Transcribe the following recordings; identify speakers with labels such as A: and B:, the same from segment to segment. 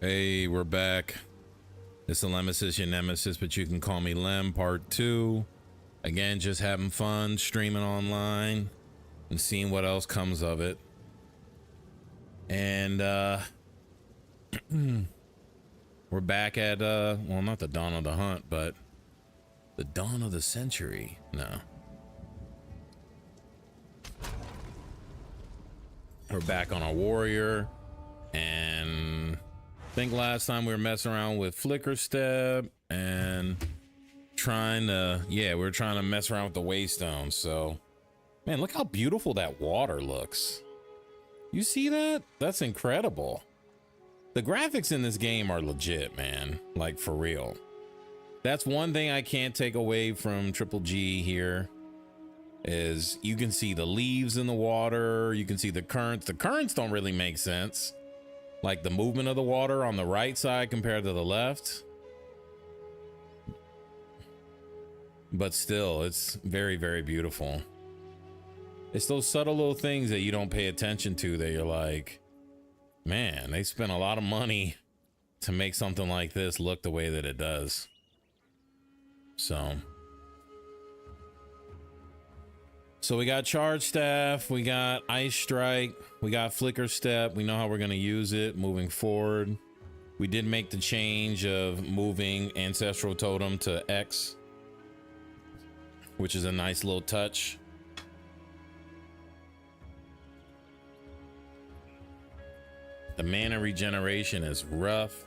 A: Hey, we're back. It's the Nemesis, your nemesis, but you can call me Lem, part 2. Again, just having fun, streaming online, and seeing what else comes of it. And, we're back at, well, not the dawn of the hunt, but the dawn of the century. No. We're back on our warrior, and I think last time we were messing around with flicker step and trying to, yeah, we were trying to mess around with the waystone. So, man, look how beautiful that water looks. You see that? That's incredible. The graphics in this game are legit, man. Like, for real. That's one thing I can't take away from Triple G here, is you can see the leaves in the water. You can see the currents. The currents don't really make sense. Like the movement of the water on the right side compared to the left. But still, it's very, very beautiful. It's those subtle little things that you don't pay attention to that you're like, man, they spent a lot of money to make something like this look the way that it does. So we got charge staff, we got ice strike, we got flicker step. We know how we're going to use it moving forward. We did make the change of moving ancestral totem to X, which is a nice little touch. The mana regeneration is rough.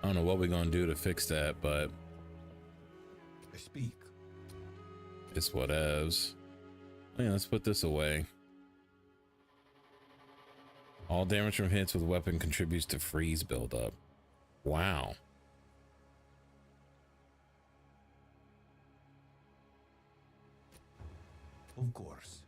A: I don't know what we're going to do to fix that, but
B: I speak.
A: It's whatevs. Yeah, let's put this away. All damage from hits with weapon contributes to freeze buildup. Wow.
B: Of course.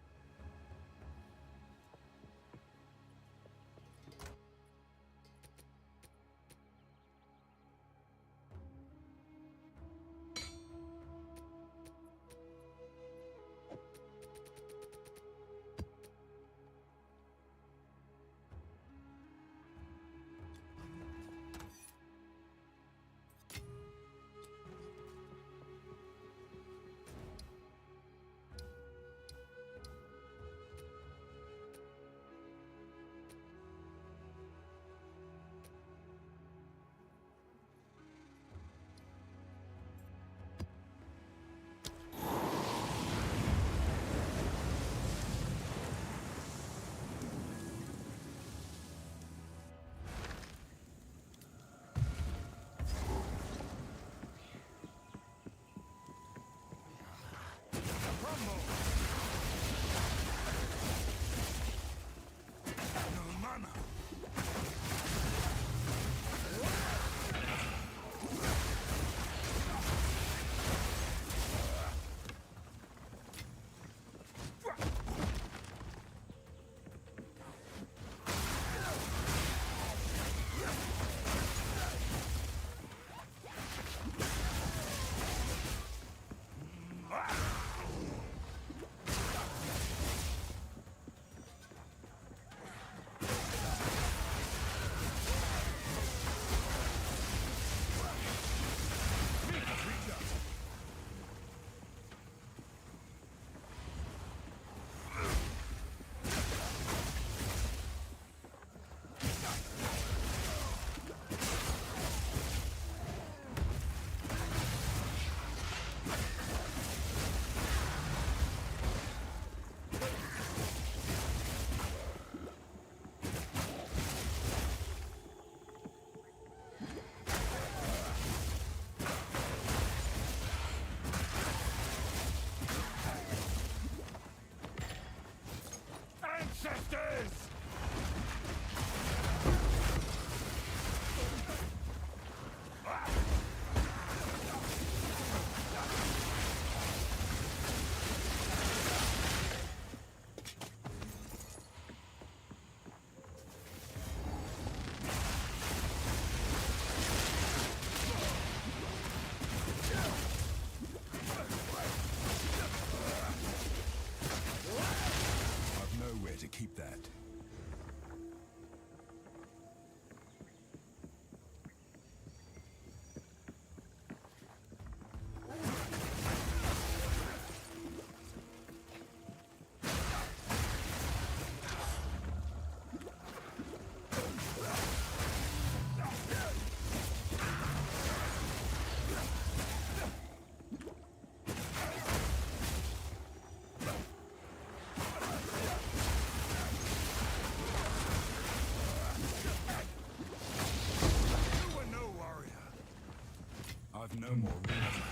B: more reason.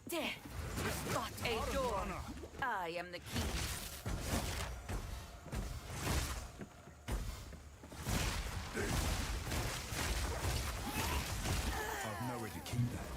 C: Death, spot a door. I am the key.
B: I've nowhere to keep that.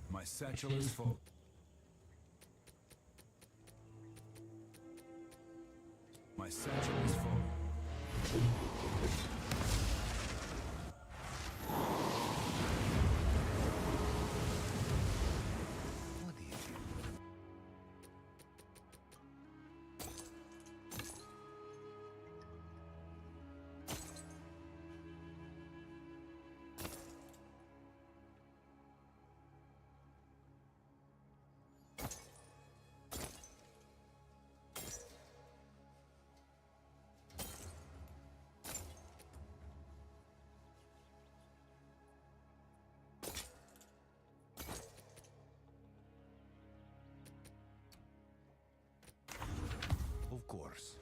B: My satchel is full. My satchel is full. What do you do? Of course.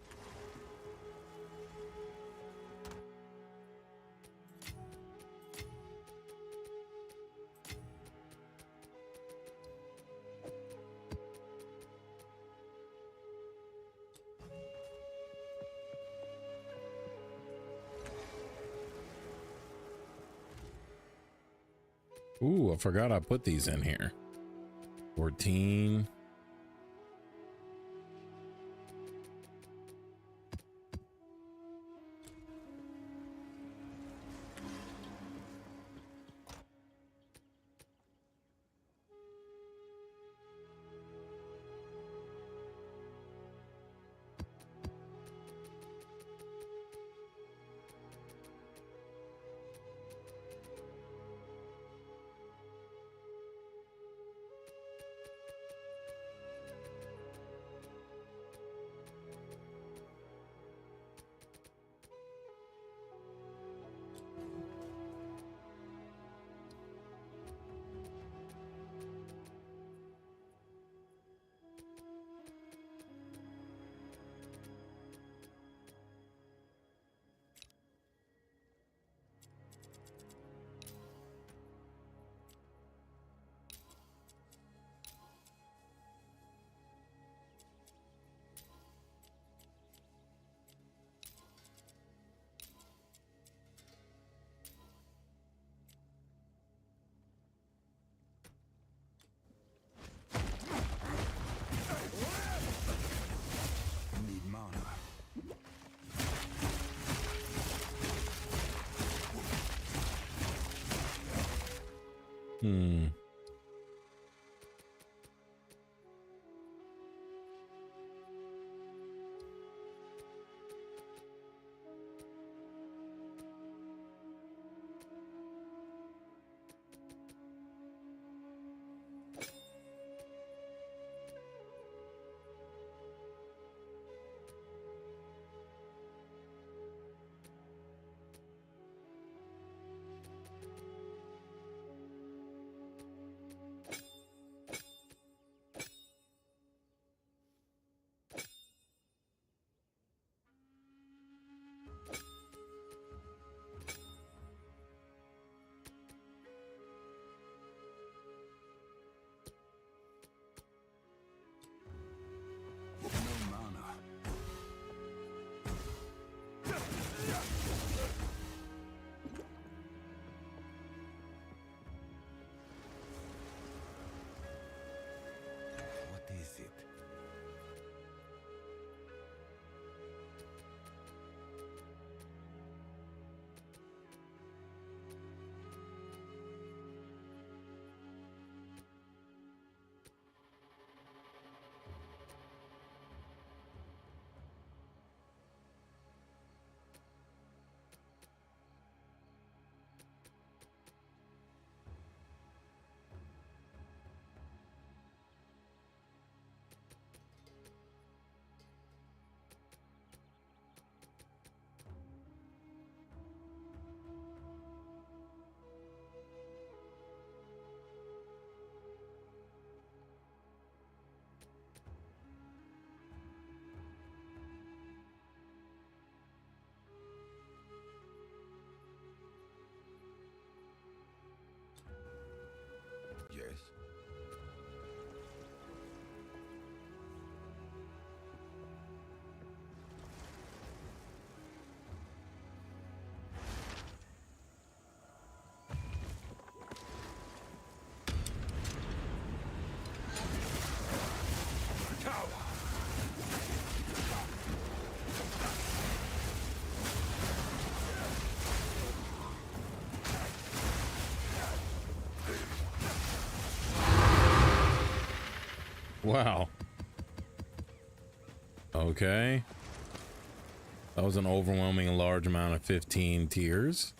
A: Ooh, I forgot I put these in here. 14.
B: Need mana.
A: Hmm. Wow. Okay. That was an overwhelming large amount of 15 tiers.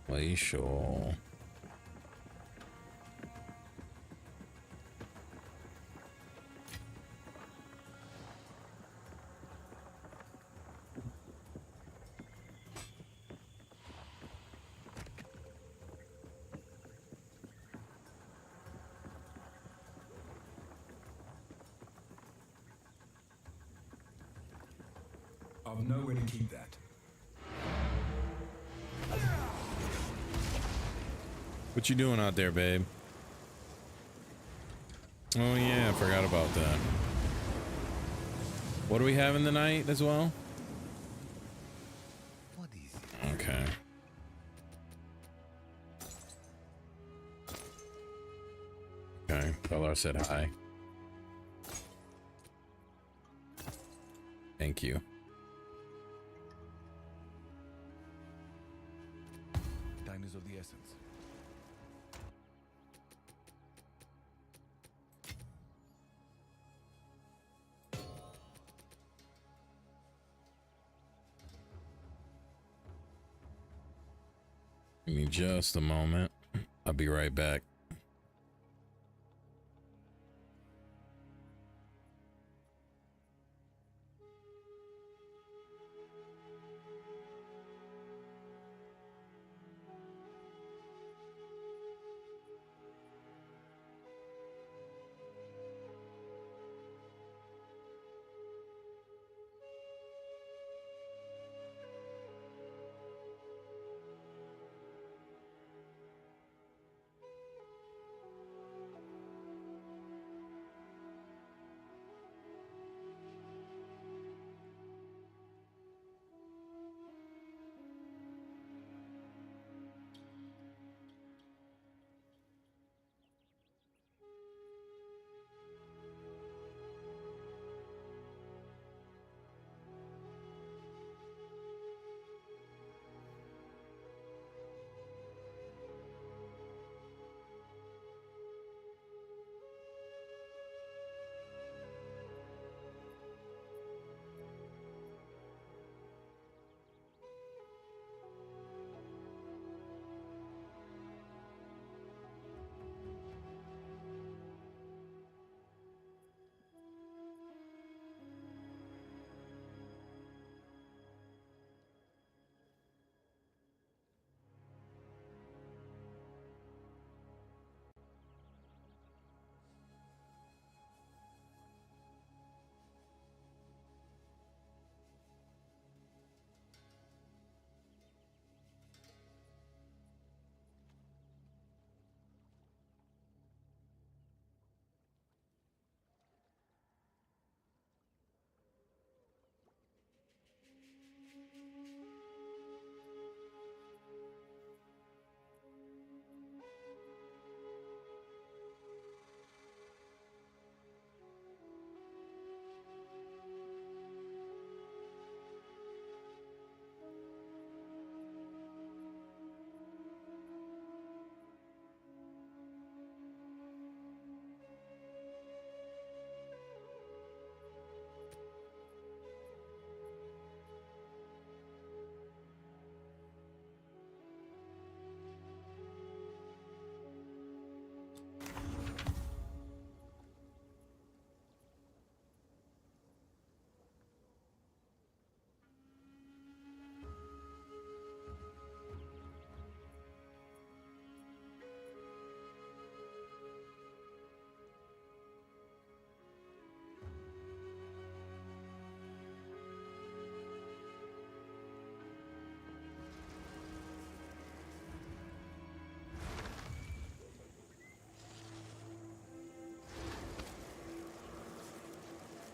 A: Glacial.
B: I've nowhere to keep that.
A: What you doing out there, babe? Oh yeah, I forgot about that. What do we have in the night as well?
B: What is it?
A: Okay. Okay, Bellar said hi. Thank you.
B: Time is of the essence.
A: Give me just a moment. I'll be right back.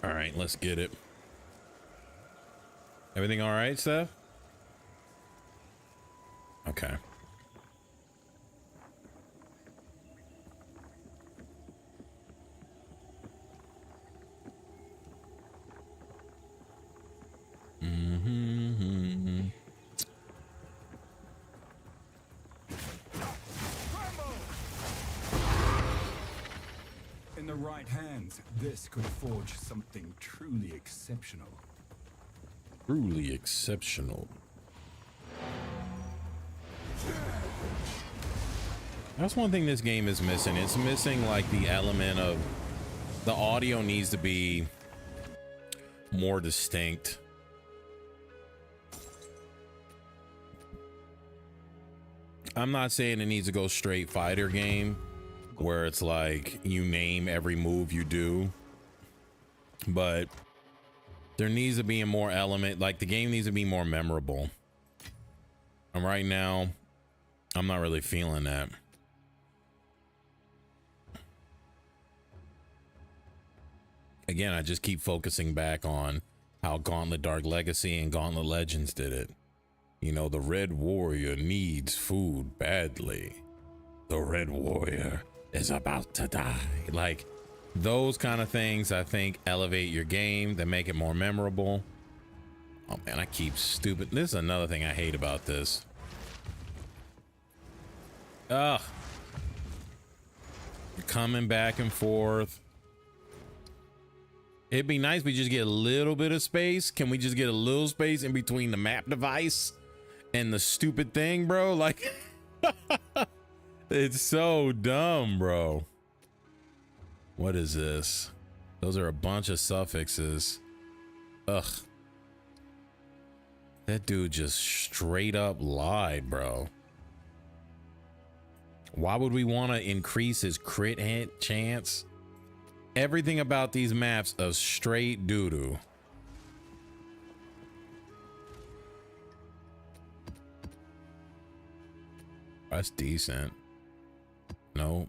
A: All right, let's get it. Everything all right, Steph? Okay. Mm-hmm.
B: In the right hands, this could forge something truly exceptional.
A: Truly exceptional. That's one thing this game is missing. It's missing like the element of the audio needs to be more distinct. I'm not saying it needs to go straight fighter game where it's like you name every move you do, but there needs to be a more element, like the game needs to be more memorable. And right now, I'm not really feeling that. Again, I just keep focusing back on how Gauntlet Dark Legacy and Gauntlet Legends did it. You know, the Red Warrior needs food badly. The Red Warrior is about to die. Like those kind of things, I think, elevate your game. They make it more memorable. Oh man, I keep stupid. This is another thing I hate about this. Ugh. You're coming back and forth. It'd be nice if we just get a little bit of space. Can we just get a little space in between the map device and the stupid thing, bro? Like, it's so dumb, bro. What is this? Those are a bunch of suffixes. Ugh. That dude just straight up lied, bro. Why would we want to increase his crit hit chance? Everything about these maps is straight doo-doo. That's decent. No.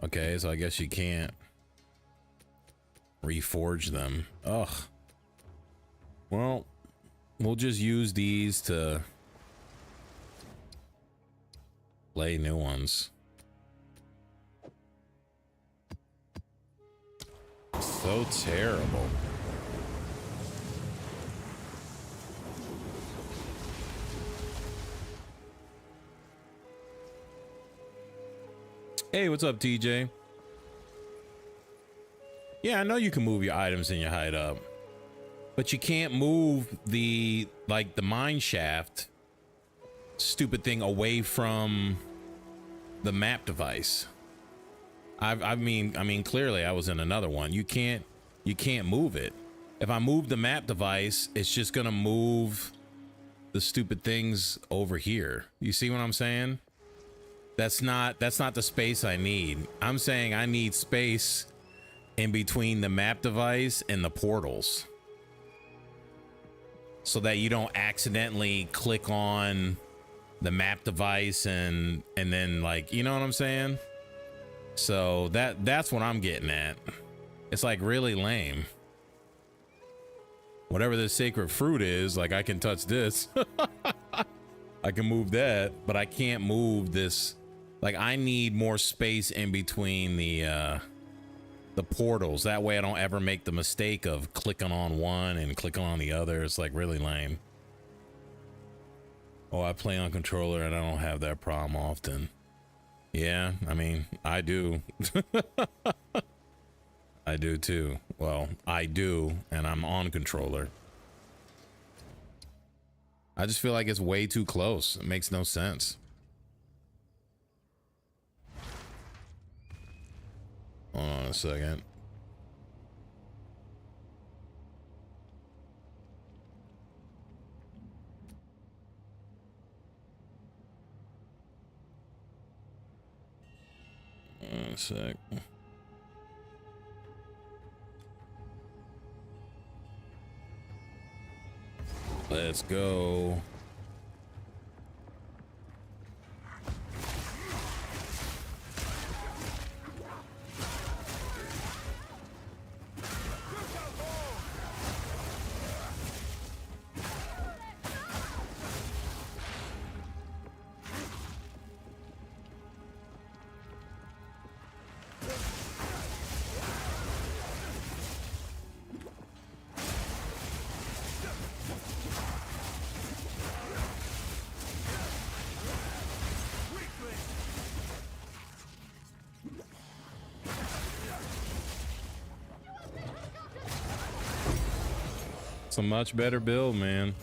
A: Okay, so I guess you can't reforge them. Ugh. Well, we'll just use these to play new ones. So terrible. Hey, what's up, TJ? Yeah, I know you can move your items in your hide up, but you can't move the mine shaft stupid thing away from the map device. I mean clearly I was in another one. You can't move it. If I move the map device, it's just gonna move the stupid things over here. You see what I'm saying? That's not the space I need. I'm saying I need space in between the map device and the portals so that you don't accidentally click on the map device and then, like, you know what I'm saying? So that's what I'm getting at. It's like really lame. Whatever this sacred fruit is, like I can touch this. I can move that, but I can't move this. Like I need more space in between the portals. That way I don't ever make the mistake of clicking on one and clicking on the other. It's like really lame. Oh, I play on controller and I don't have that problem often. Yeah, I mean, I do. I do too. Well, I do, and I'm on controller. I just feel like it's way too close. It makes no sense. Hold on a second. A sec. Let's go. It's a much better build, man.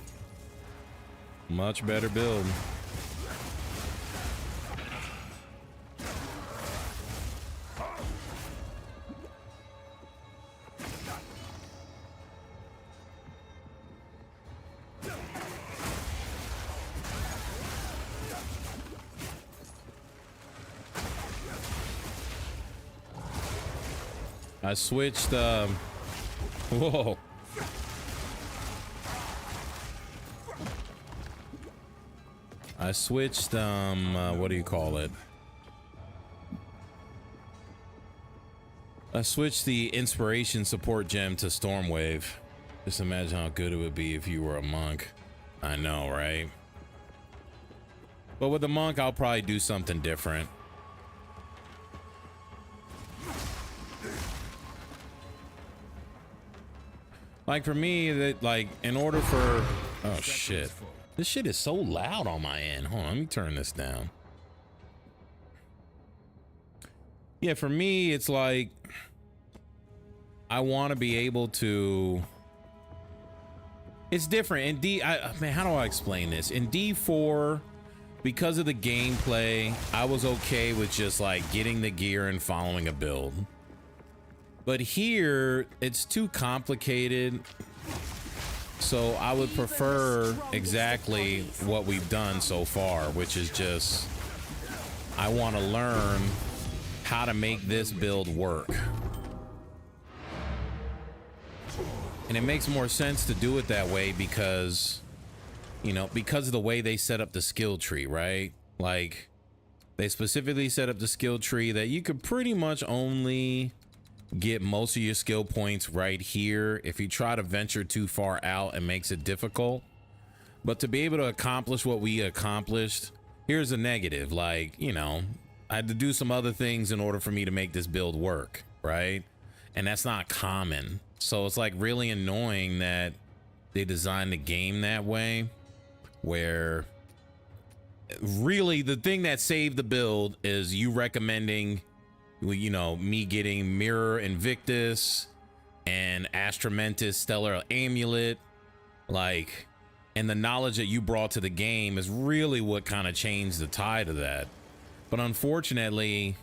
A: Much better build. I switched, whoa. I switched, what do you call it? I switched the inspiration support gem to Stormwave. Just imagine how good it would be if you were a monk. I know, right? But with a monk, I'll probably do something different. Like for me, that like in order for, oh shit, this shit is so loud on my end. Hold on, let me turn this down. Yeah, for me, it's like I want to be able to. It's different in D. Man, how do I explain this? In D4, because of the gameplay, I was okay with just like getting the gear and following a build. But here, it's too complicated. So I would prefer exactly what we've done so far, which is just, I want to learn how to make this build work. And it makes more sense to do it that way because, you know, because of the way they set up the skill tree, right? Like, they specifically set up the skill tree that you could pretty much only get most of your skill points right here. If you try to venture too far out, it makes it difficult. But to be able to accomplish what we accomplished, here's a negative. Like, you know, I had to do some other things in order for me to make this build work, right? And that's not common. So it's like really annoying that they designed the game that way, where really the thing that saved the build is you recommending, you know, me getting Mirror Invictus and Astramentis Stellar Amulet, like, and the knowledge that you brought to the game is really what kind of changed the tide of that. But unfortunately,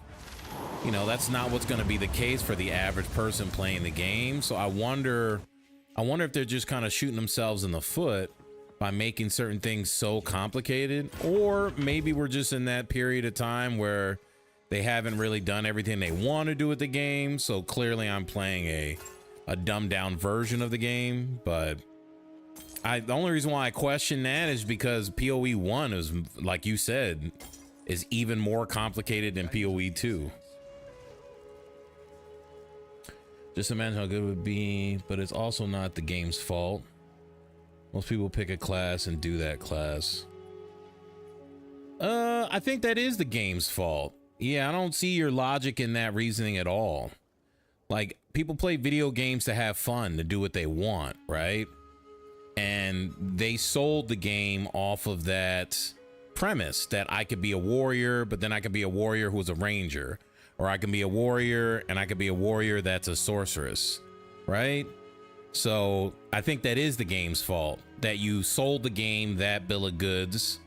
A: you know, that's not what's going to be the case for the average person playing the game. So I wonder if they're just kind of shooting themselves in the foot by making certain things so complicated, or maybe we're just in that period of time where they haven't really done everything they want to do with the game. So clearly I'm playing a dumbed down version of the game. But the only reason why I question that is because PoE 1 is, like you said, is even more complicated than PoE 2. Just imagine how good it would be, but it's also not the game's fault. Most people pick a class and do that class. I think that is the game's fault. Yeah, I don't see your logic in that reasoning at all. Like, people play video games to have fun, to do what they want, right? And they sold the game off of that premise that I could be a warrior, but then I could be a warrior who's a ranger. Or I can be a warrior and I could be a warrior that's a sorceress, right? So I think that is the game's fault, that you sold the game that bill of goods,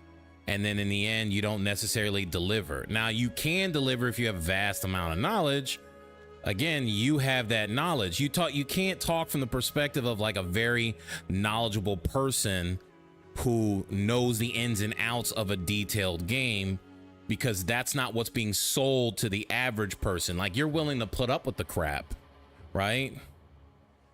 A: and then in the end you don't necessarily deliver. Now you can deliver if you have a vast amount of knowledge. Again, you have that knowledge. You can't talk from the perspective of like a very knowledgeable person who knows the ins and outs of a detailed game, because that's not what's being sold to the average person. Like, you're willing to put up with the crap, right?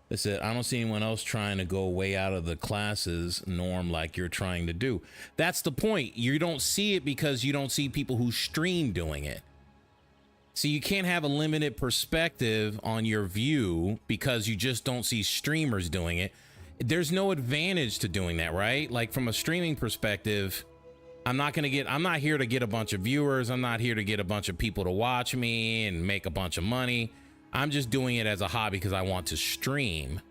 A: That's it. I don't see anyone else trying to go way out of the classes norm like you're trying to do. That's the point. You don't see it because you don't see people who stream doing it. So you can't have a limited perspective on your view because you just don't see streamers doing it. There's no advantage to doing that, right? Like, from a streaming perspective, I'm not here to get a bunch of viewers. I'm not here to get a bunch of people to watch me and make a bunch of money. I'm just doing it as a hobby because I want to stream.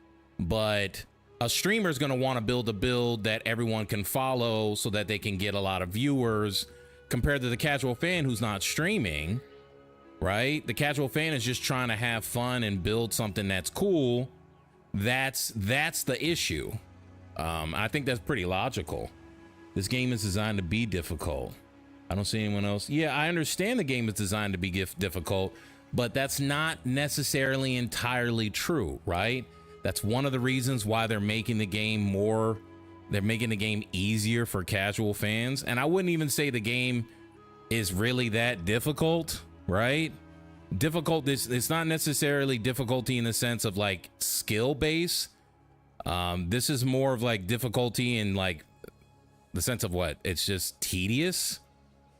A: But a streamer is going to want to build a build that everyone can follow so that they can get a lot of viewers, compared to the casual fan who's not streaming, right? The casual fan is just trying to have fun and build something that's cool. That's the issue. I think that's pretty logical. This game is designed to be difficult. I don't see anyone else. Yeah, I understand the game is designed to be difficult, but that's not necessarily entirely true, right? That's one of the reasons why they're making the game easier for casual fans. And I wouldn't even say the game is really that difficult, right? Difficult, it's not necessarily difficulty in the sense of like skill base. This is more of like difficulty in like the sense of what? It's just tedious,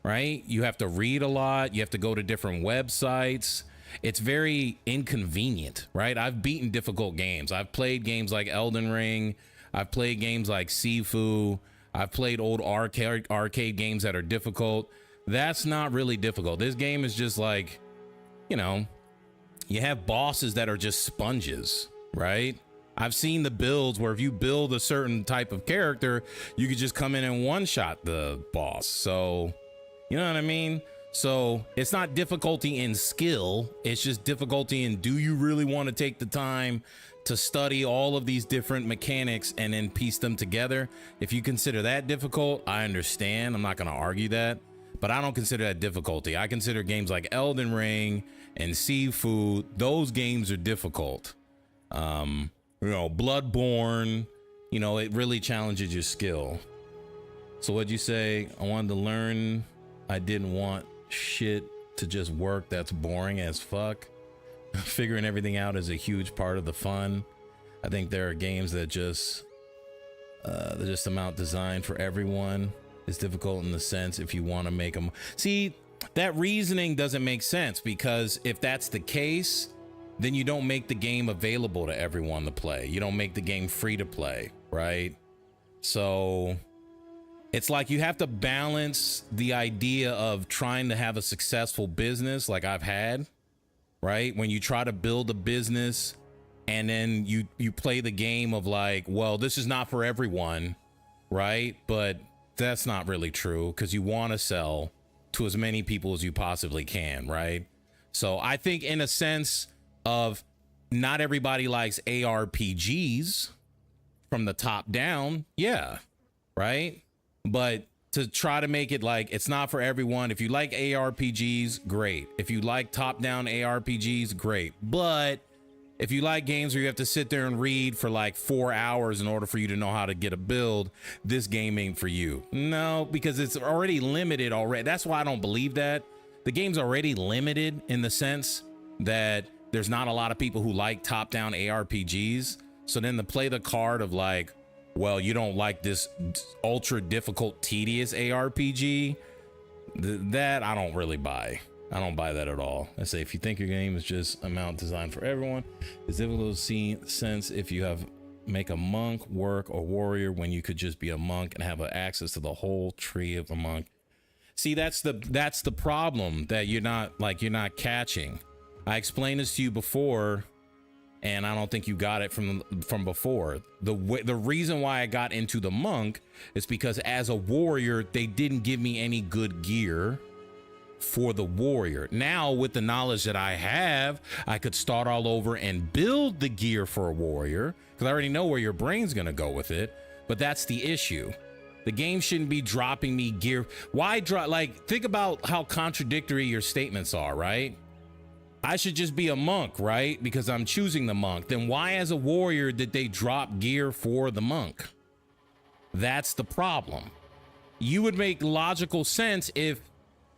A: right? You have to read a lot. You have to go to different websites. It's very inconvenient, right? I've beaten difficult games. I've played games like Elden Ring. I've played games like Sifu. I've played old arcade games that are difficult. That's not really difficult. This game is just like, you know, you have bosses that are just sponges, right? I've seen the builds where if you build a certain type of character, you could just come in and one-shot the boss. So, you know what I mean? So it's not difficulty in skill. It's just difficulty in, do you really want to take the time to study all of these different mechanics and then piece them together? If you consider that difficult, I understand. I'm not going to argue that, but I don't consider that difficulty. I consider games like Elden Ring and Sifu, those games are difficult. You know, Bloodborne, you know, it really challenges your skill. So what'd you say? I wanted to learn. I didn't want shit to just work. That's boring as fuck. Figuring everything out is a huge part of the fun. I think there are games that just they're just amount designed for everyone. It's difficult in the sense if you want to make them. See, that reasoning doesn't make sense, because if that's the case, then you don't make the game available to everyone to play. You don't make the game free to play, right? So it's like you have to balance the idea of trying to have a successful business like I've had, right? When you try to build a business and then you play the game of like, well, this is not for everyone, right? But that's not really true, because you want to sell to as many people as you possibly can, right? So I think in a sense of not everybody likes ARPGs from the top down, yeah, right? But to try to make it like it's not for everyone. If you like ARPGs, great. If you like top-down ARPGs, great. But if you like games where you have to sit there and read for like 4 hours in order for you to know how to get a build, this game ain't for you. No, because it's already limited already. That's why I don't believe that. The game's already limited in the sense that there's not a lot of people who like top-down ARPGs. So then to play the card of like, well, you don't like this ultra difficult, tedious ARPG, that I don't really buy. I don't buy that at all. I say, if you think your game is just amount designed for everyone, it's difficult to see sense if you have make a monk, work, or warrior when you could just be a monk and have access to the whole tree of a monk. See, that's the problem that you're not catching. I explained this to you before, and I don't think you got it from before. The reason why I got into the monk is because as a warrior, they didn't give me any good gear for the warrior. Now, with the knowledge that I have, I could start all over and build the gear for a warrior, because I already know where your brain's gonna go with it. But that's the issue. The game shouldn't be dropping me gear. Why drop? Like, think about how contradictory your statements are, right? I should just be a monk, right? Because I'm choosing the monk. Then why as a warrior did they drop gear for the monk? That's the problem. You would make logical sense if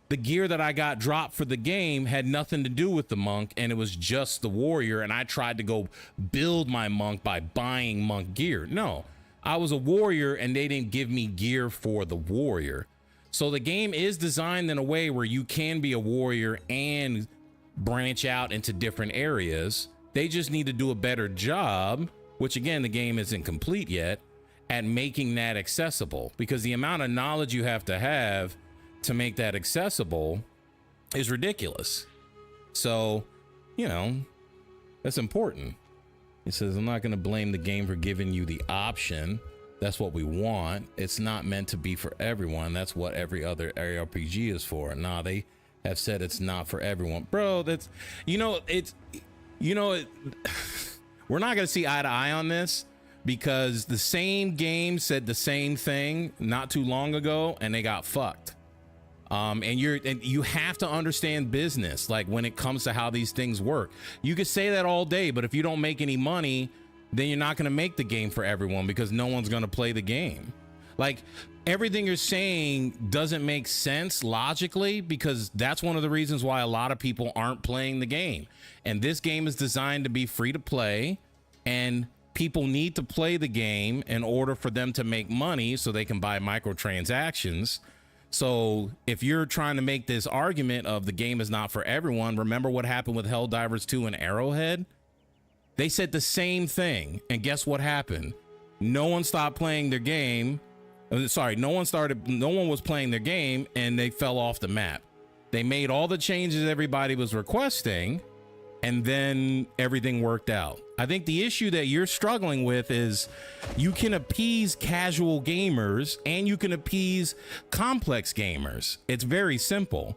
A: the gear that I got dropped for the game had nothing to do with the monk and it was just the warrior, and I tried to go build my monk by buying monk gear. No, I was a warrior and they didn't give me gear for the warrior. So the game is designed in a way where you can be a warrior and branch out into different areas. They just need to do a better job, which again, the game isn't complete yet, at making that accessible, because the amount of knowledge you have to make that accessible is ridiculous. So, you know, that's important. He says, I'm not going to blame the game for giving you the option. That's what we want. It's not meant to be for everyone. That's what every other RPG is for. Nah, they have said it's not for everyone. Bro, that's, we're not going to see eye to eye on this, because the same game said the same thing not too long ago and they got fucked. And you have to understand business, like when it comes to how these things work. You could say that all day, but if you don't make any money, then you're not going to make the game for everyone because no one's going to play the game. Like, everything you're saying doesn't make sense logically, because that's one of the reasons why a lot of people aren't playing the game. And this game is designed to be free to play, and people need to play the game in order for them to make money so they can buy microtransactions. So if you're trying to make this argument of the game is not for everyone, remember what happened with Helldivers 2 and Arrowhead? They said the same thing, and guess what happened? No one stopped playing their game. Sorry, no one was playing their game, and they fell off the map. They made all the changes everybody was requesting, and then everything worked out. I think the issue that you're struggling with is you can appease casual gamers and you can appease complex gamers. It's very simple.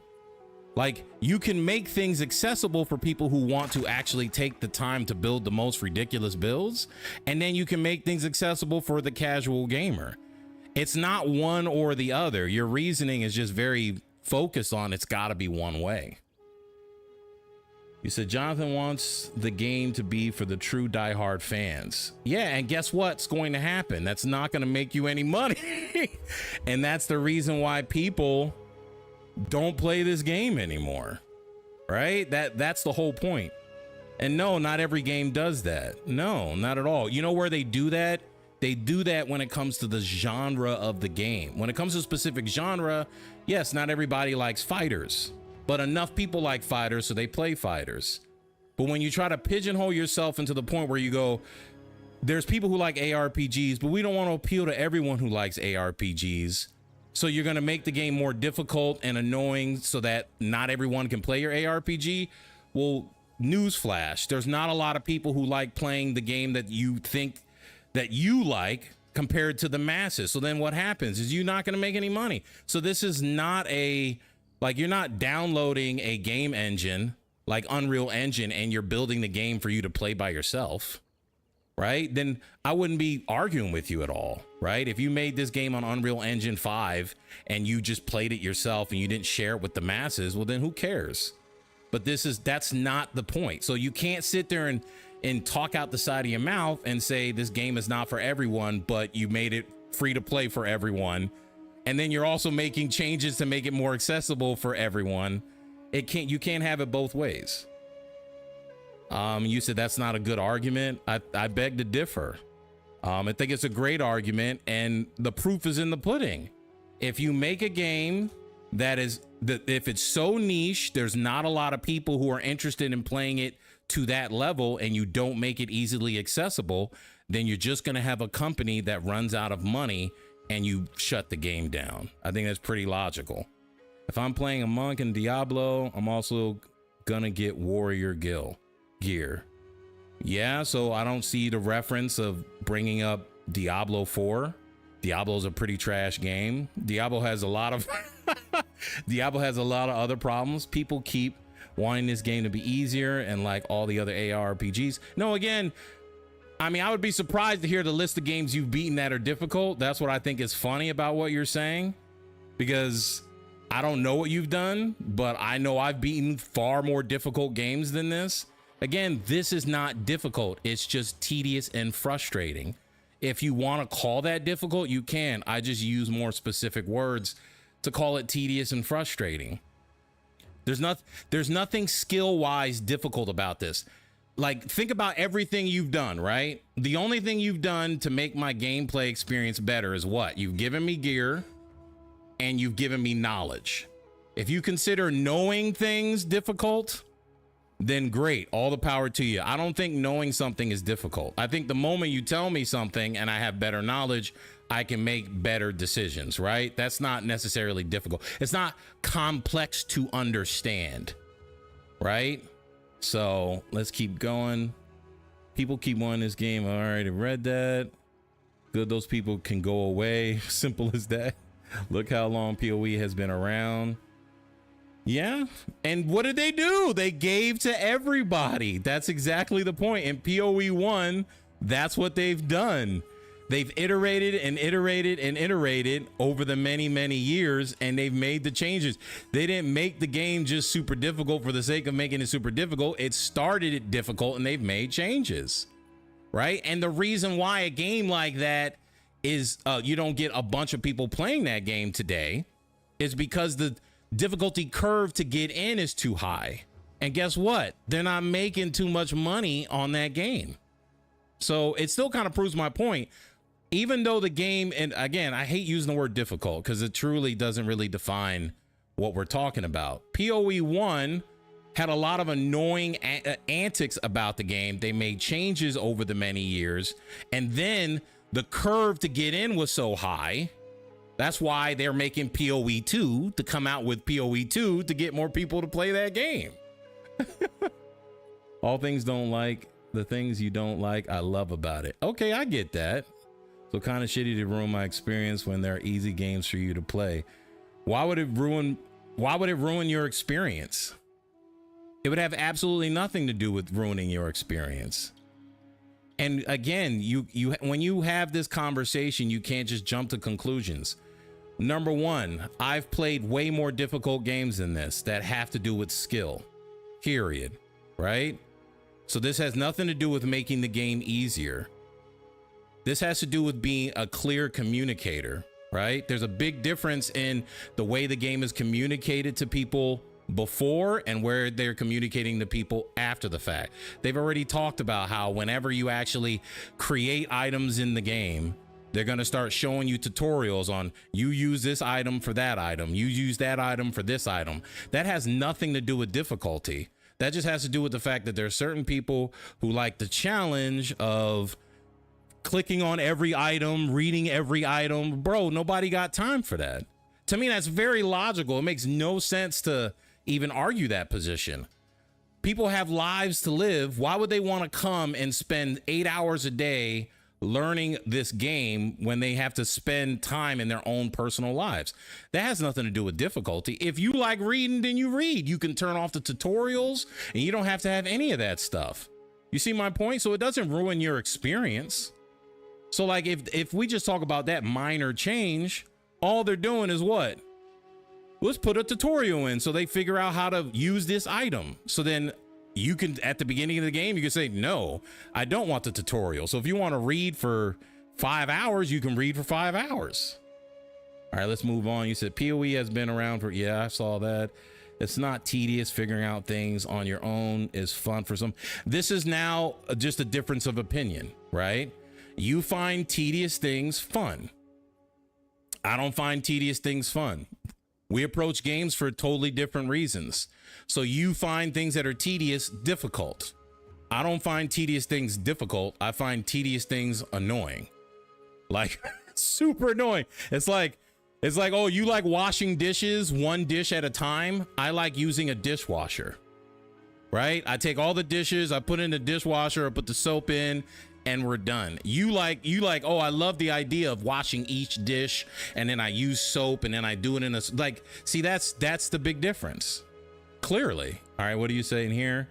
A: Like, you can make things accessible for people who want to actually take the time to build the most ridiculous builds, and then you can make things accessible for the casual gamer. It's not one or the other. Your reasoning is just very focused on it's got to be one way. You said Jonathan wants the game to be for the true diehard fans. Yeah, and guess what's going to happen? That's not going to make you any money. And that's the reason why people don't play this game anymore, right? That's the whole point. And no, not every game does that. No, not at all. You know where they do that? They do that when it comes to the genre of the game. When it comes to a specific genre, yes, not everybody likes fighters, but enough people like fighters, so they play fighters. But when you try to pigeonhole yourself into the point where you go, there's people who like ARPGs, but we don't want to appeal to everyone who likes ARPGs. So you're going to make the game more difficult and annoying so that not everyone can play your ARPG. Well, newsflash, there's not a lot of people who like playing the game that you think that you like compared to the masses. So then what happens is you're not going to make any money. So this is not like, you're not downloading a game engine like Unreal Engine and you're building the game for you to play by yourself, right? Then I wouldn't be arguing with you at all, right? If you made this game on Unreal Engine 5 and you just played it yourself and you didn't share it with the masses, well, then who cares? But that's not the point. So you can't sit there and talk out the side of your mouth and say this game is not for everyone, but you made it free to play for everyone. And then you're also making changes to make it more accessible for everyone. You can't have it both ways. You said that's not a good argument. I beg to differ. I think it's a great argument, and the proof is in the pudding. If you make a game if it's so niche, there's not a lot of people who are interested in playing it to that level, and you don't make it easily accessible, then you're just going to have a company that runs out of money and you shut the game down. I think that's pretty logical. If I'm playing a monk in Diablo, I'm also gonna get warrior gear. Yeah, so I don't see the reference of bringing up Diablo 4. Diablo's a pretty trash game. Diablo has a lot of other problems. People keep wanting this game to be easier and like all the other ARPGs. No, again, I mean, I would be surprised to hear the list of games you've beaten that are difficult. That's what I think is funny about what you're saying, because I don't know what you've done, but I know I've beaten far more difficult games than this. Again, this is not difficult. It's just tedious and frustrating. If you want to call that difficult, you can. I just use more specific words to call it tedious and frustrating. There's nothing skill-wise difficult about this. Like, think about everything you've done, right? The only thing you've done to make my gameplay experience better is what? You've given me gear and you've given me knowledge. If you consider knowing things difficult, then great, all the power to you. I don't think knowing something is difficult. I think the moment you tell me something and I have better knowledge, I can make better decisions, right? That's not necessarily difficult. It's not complex to understand, right? So let's keep going. People keep wanting this game. I already read that. Good, those people can go away. Simple as that. Look how long PoE has been around. Yeah. And what did they do? They gave to everybody. That's exactly the point. In PoE 1, That's what they've done. They've iterated and iterated and iterated over the many, many years, and they've made the changes. They didn't make the game just super difficult for the sake of making it super difficult. It started it difficult, and they've made changes, right? And the reason why a game like that is you don't get a bunch of people playing that game today is because the difficulty curve to get in is too high. And guess what? They're not making too much money on that game. So it still kind of proves my point. Even though the game, and again, I hate using the word difficult because it truly doesn't really define what we're talking about. PoE 1 had a lot of annoying antics about the game. They made changes over the many years, and then the curve to get in was so high. That's why they're making PoE 2 to come out with PoE 2 to get more people to play that game. All things don't like, the things you don't like, I love about it. Okay, I get that. So kind of shitty to ruin my experience when there are easy games for you to play. Why would it ruin your experience? It would have absolutely nothing to do with ruining your experience. And again, you when you have this conversation, you can't just jump to conclusions. Number one, I've played way more difficult games than this that have to do with skill, period, right? So this has nothing to do with making the game easier. This has to do with being a clear communicator, right? There's a big difference in the way the game is communicated to people before and where they're communicating to people after the fact. They've already talked about how whenever you actually create items in the game, they're going to start showing you tutorials on you use this item for that item. You use that item for this item. That has nothing to do with difficulty. That just has to do with the fact that there are certain people who like the challenge of clicking on every item, reading every item. Bro, nobody got time for that. To me, that's very logical. It makes no sense to even argue that position. People have lives to live. Why would they want to come and spend 8 hours a day learning this game when they have to spend time in their own personal lives? That has nothing to do with difficulty. If you like reading, then you read. You can turn off the tutorials and you don't have to have any of that stuff. You see my point? So it doesn't ruin your experience. So like if we just talk about that minor change, all they're doing is what? Let's put a tutorial in so they figure out how to use this item. So then you can, at the beginning of the game, you can say, no, I don't want the tutorial. So if you want to read for 5 hours, you can read for 5 hours. All right, let's move on. You said PoE has been around for, yeah, I saw that. It's not tedious. Figuring out things on your own is fun for some. This is now just a difference of opinion, right? You find tedious things fun. I don't find tedious things fun. We approach games for totally different reasons. So you find things that are tedious difficult. I don't find tedious things difficult. I find tedious things annoying. Like super annoying. It's like, oh, you like washing dishes one dish at a time? I like using a dishwasher. Right? I take all the dishes, I put in the dishwasher, I put the soap in, and we're done. You like, oh, I love the idea of washing each dish and then I use soap and then I do it in a, like, see, that's the big difference. Clearly. All right, what are you saying here?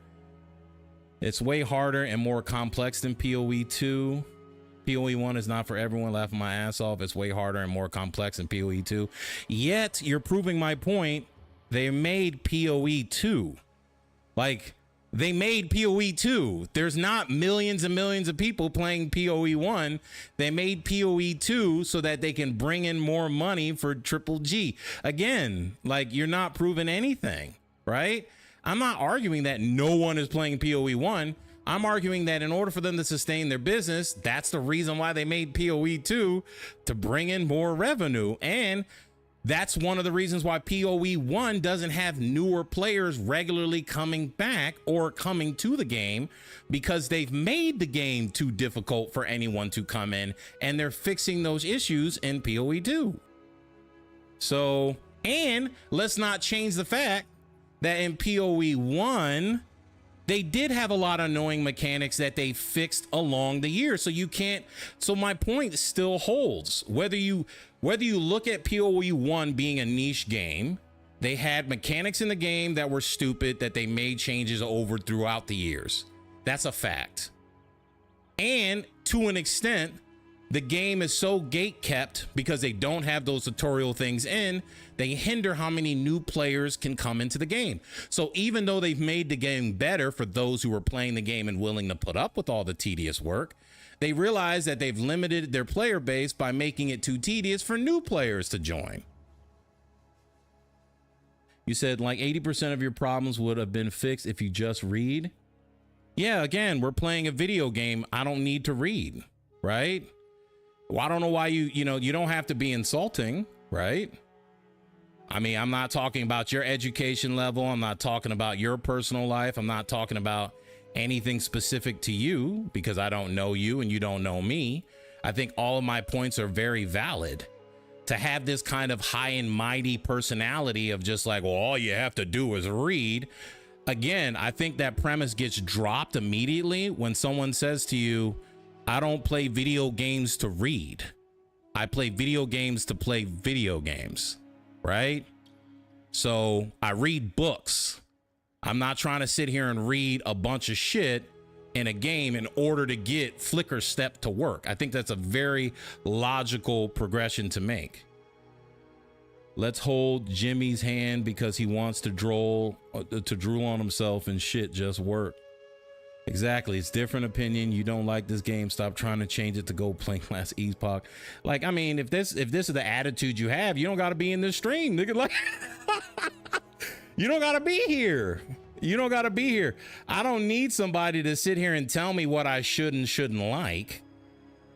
A: It's way harder and more complex than PoE 2. PoE 1 is not for everyone, laughing my ass off. It's way harder and more complex than PoE 2. Yet you're proving my point. They made PoE 2. Like, they made PoE 2. There's not millions and millions of people playing PoE 1. They made PoE 2 so that they can bring in more money for Triple G. Again, like, you're not proving anything, right? I'm not arguing that no one is playing PoE 1. I'm arguing that in order for them to sustain their business, that's the reason why they made PoE 2, to bring in more revenue. And that's one of the reasons why PoE 1 doesn't have newer players regularly coming back or coming to the game, because they've made the game too difficult for anyone to come in, and they're fixing those issues in PoE 2. So, and let's not change the fact that in PoE 1, they did have a lot of annoying mechanics that they fixed along the year. So you can't, so my point still holds. Whether you look at PoE 1 being a niche game, they had mechanics in the game that were stupid that they made changes over throughout the years. That's a fact. And to an extent, the game is so gate kept because they don't have those tutorial things in, they hinder how many new players can come into the game. So even though they've made the game better for those who are playing the game and willing to put up with all the tedious work, they realize that they've limited their player base by making it too tedious for new players to join. You said like 80% of your problems would have been fixed if you just read. Yeah, again, we're playing a video game. I don't need to read, right? Well, I don't know why you don't have to be insulting, right? I mean, I'm not talking about your education level. I'm not talking about your personal life. I'm not talking about anything specific to you because I don't know you and you don't know me. I think all of my points are very valid. To have this kind of high and mighty personality of just like, well, all you have to do is read. Again, I think that premise gets dropped immediately when someone says to you, I don't play video games to read. I play video games to play video games, right? So I read books. I'm not trying to sit here and read a bunch of shit in a game in order to get flicker step to work. I think that's a very logical progression to make. Let's hold Jimmy's hand because he wants to drool on himself and shit just work. Exactly. It's different opinion. You don't like this game. Stop trying to change it to go play class Epoch. Like, I mean, if this is the attitude you have, you don't got to be in this stream, nigga. Like, you don't got to be here. You don't got to be here. I don't need somebody to sit here and tell me what I should and shouldn't like,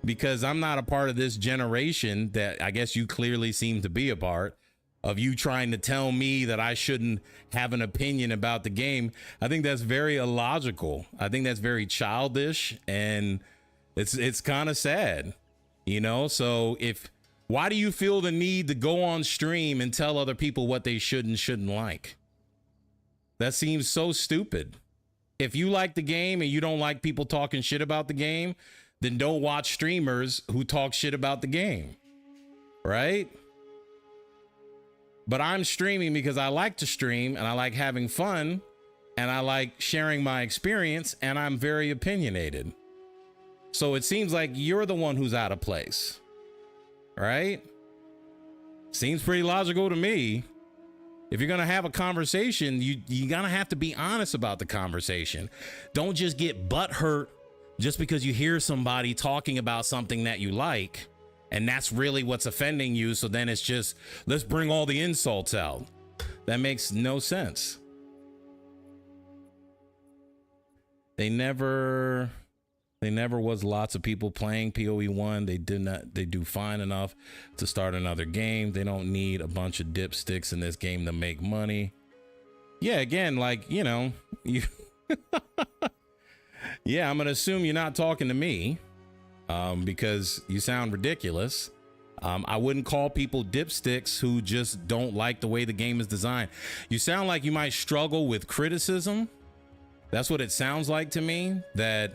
A: because I'm not a part of this generation that I guess you clearly seem to be a part of, you trying to tell me that I shouldn't have an opinion about the game. I think that's very illogical. I think that's very childish, and it's kind of sad, you know? So why do you feel the need to go on stream and tell other people what they should and shouldn't like? That seems so stupid. If you like the game and you don't like people talking shit about the game, then don't watch streamers who talk shit about the game, right? But I'm streaming because I like to stream and I like having fun and I like sharing my experience, and I'm very opinionated. So it seems like you're the one who's out of place, right? Seems pretty logical to me. If you're going to have a conversation, you're going to have to be honest about the conversation. Don't just get butthurt just because you hear somebody talking about something that you like, and that's really what's offending you. So then it's just, let's bring all the insults out. That makes no sense. They never was lots of people playing PoE1. They do fine enough to start another game. They don't need a bunch of dipsticks in this game to make money. Yeah, again, like, you know, you yeah, I'm gonna assume you're not talking to me, because you sound ridiculous. I wouldn't call people dipsticks who just don't like the way the game is designed. You sound like you might struggle with criticism. That's what it sounds like to me. That,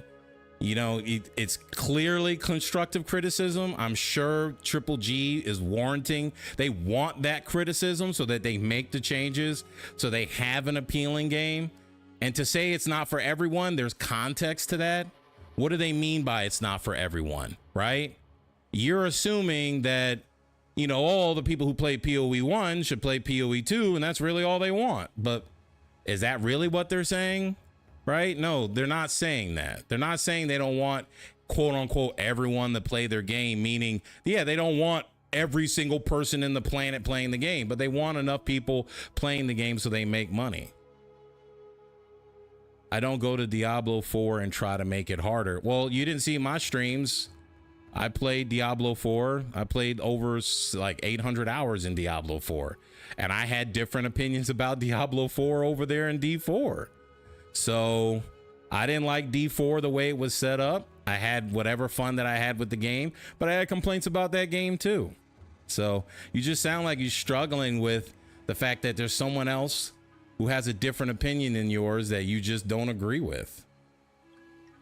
A: you know, it's clearly constructive criticism. I'm sure Triple G is warranting. They want that criticism so that they make the changes, so they have an appealing game. And to say it's not for everyone, there's context to that. What do they mean by it's not for everyone, right? You're assuming that, you know, all the people who play PoE1 should play PoE2, and that's really all they want. But is that really what they're saying? Right? No, they're not saying that. They're not saying they don't want, quote unquote, everyone to play their game, meaning, yeah, they don't want every single person in the planet playing the game, but they want enough people playing the game so they make money. I don't go to Diablo 4 and try to make it harder. Well, you didn't see my streams. I played Diablo 4. I played over like 800 hours in Diablo 4, and I had different opinions about Diablo 4 over there in D4. So I didn't like D4 the way it was set up. I had whatever fun that I had with the game, but I had complaints about that game too. So you just sound like you're struggling with the fact that there's someone else who has a different opinion than yours that you just don't agree with.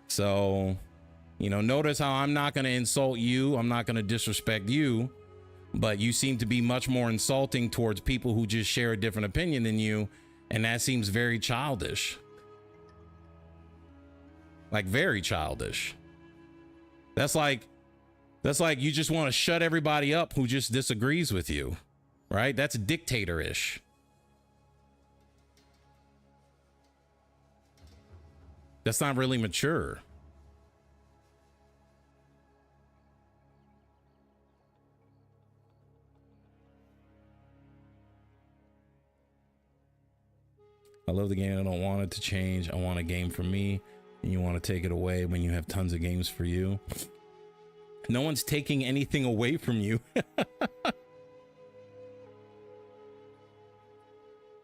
A: So, you know, notice how I'm not going to insult you. I'm not going to disrespect you, but you seem to be much more insulting towards people who just share a different opinion than you. And that seems very childish. Like, very childish. That's like you just want to shut everybody up who just disagrees with you, right? That's dictator-ish. That's not really mature. I love the game. I don't want it to change. I want a game for me, and you want to take it away when you have tons of games for you. No one's taking anything away from you.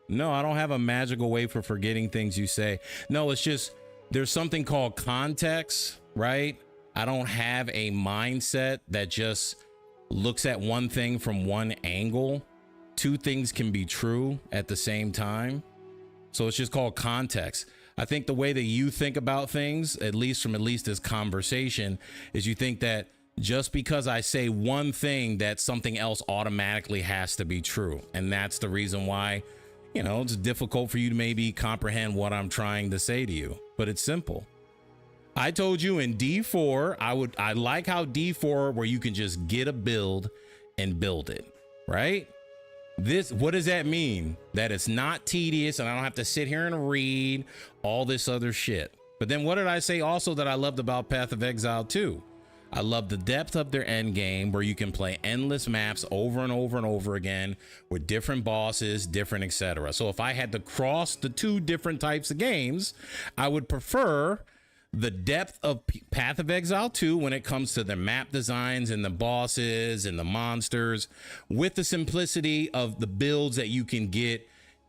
A: No, I don't have a magical way for forgetting things you say. No, it's just there's something called context, right? I don't have a mindset that just looks at one thing from one angle. Two things can be true at the same time. So it's just called context. I think the way that you think about things, at least this conversation, is you think that just because I say one thing, that something else automatically has to be true. And that's the reason why, you know, it's difficult for you to maybe comprehend what I'm trying to say to you. But it's simple. I told you in D4, I like how D4, where you can just get a build and build it, right? What does that mean? That it's not tedious and I don't have to sit here and read all this other shit. But then what did I say also that I loved about Path of Exile 2? I love the depth of their end game, where you can play endless maps over and over and over again with different bosses, different etc. So if I had to cross the two different types of games, I would prefer the depth of Path of Exile 2 when it comes to the map designs and the bosses and the monsters, with the simplicity of the builds that you can get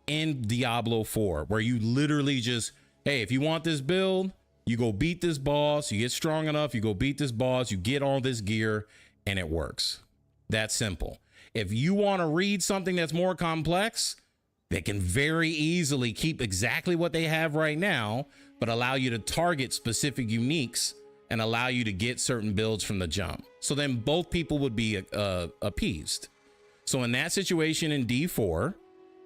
A: in Diablo 4, where you literally just, hey, if you want this build, you go beat this boss, you get strong enough, you go beat this boss, you get all this gear, and it works. That's simple. If you want to read something that's more complex, they can very easily keep exactly what they have right now, but allow you to target specific uniques and allow you to get certain builds from the jump. So then both people would be appeased. So in that situation in D4,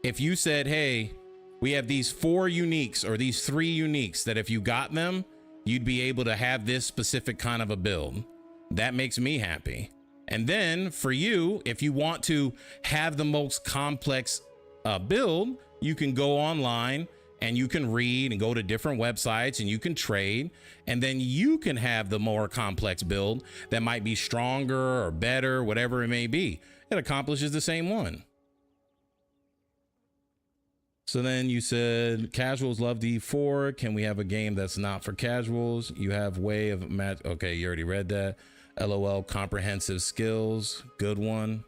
A: if you said, hey, we have these 4 uniques or these 3 uniques that if you got them, you'd be able to have this specific kind of a build. That makes me happy. And then for you, if you want to have the most complex build, you can go online and you can read and go to different websites and you can trade, and then you can have the more complex build that might be stronger or better, whatever it may be. It accomplishes the same one. So then you said casuals love D4. Can we have a game that's not for casuals? You have way of match. Okay, you already read that. LOL, comprehensive skills. Good one.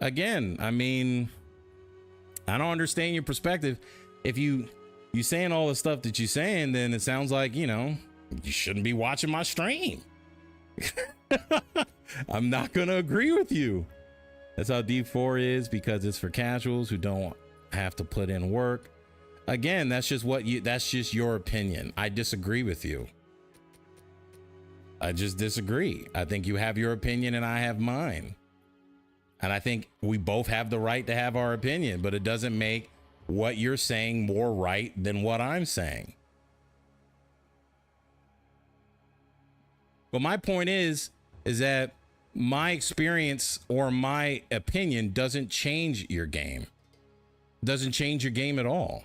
A: Again, I mean, I don't understand your perspective. If you saying all the stuff that you're saying, then it sounds like, you know, you shouldn't be watching my stream. I'm not going to agree with you. That's how D4 is, because it's for casuals who don't have to put in work. Again, that's just your opinion. I disagree with you. I just disagree. I think you have your opinion and I have mine. And I think we both have the right to have our opinion, but it doesn't make what you're saying more right than what I'm saying. But my point is that my experience or my opinion doesn't change your game. Doesn't change your game at all.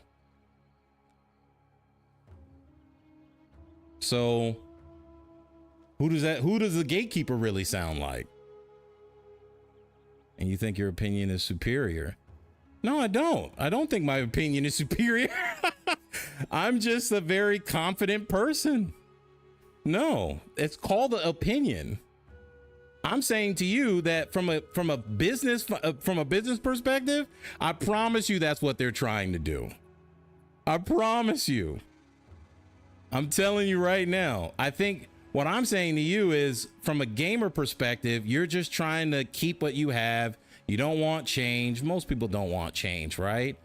A: So who does the gatekeeper really sound like? And you think your opinion is superior? No, I don't. I don't think my opinion is superior. I'm just a very confident person. No, it's called an opinion. I'm saying to you that from a business perspective, I promise you that's what they're trying to do. I promise you. I'm telling you right now. I think what I'm saying to you is, from a gamer perspective, you're just trying to keep what you have. You don't want change. Most people don't want change, right?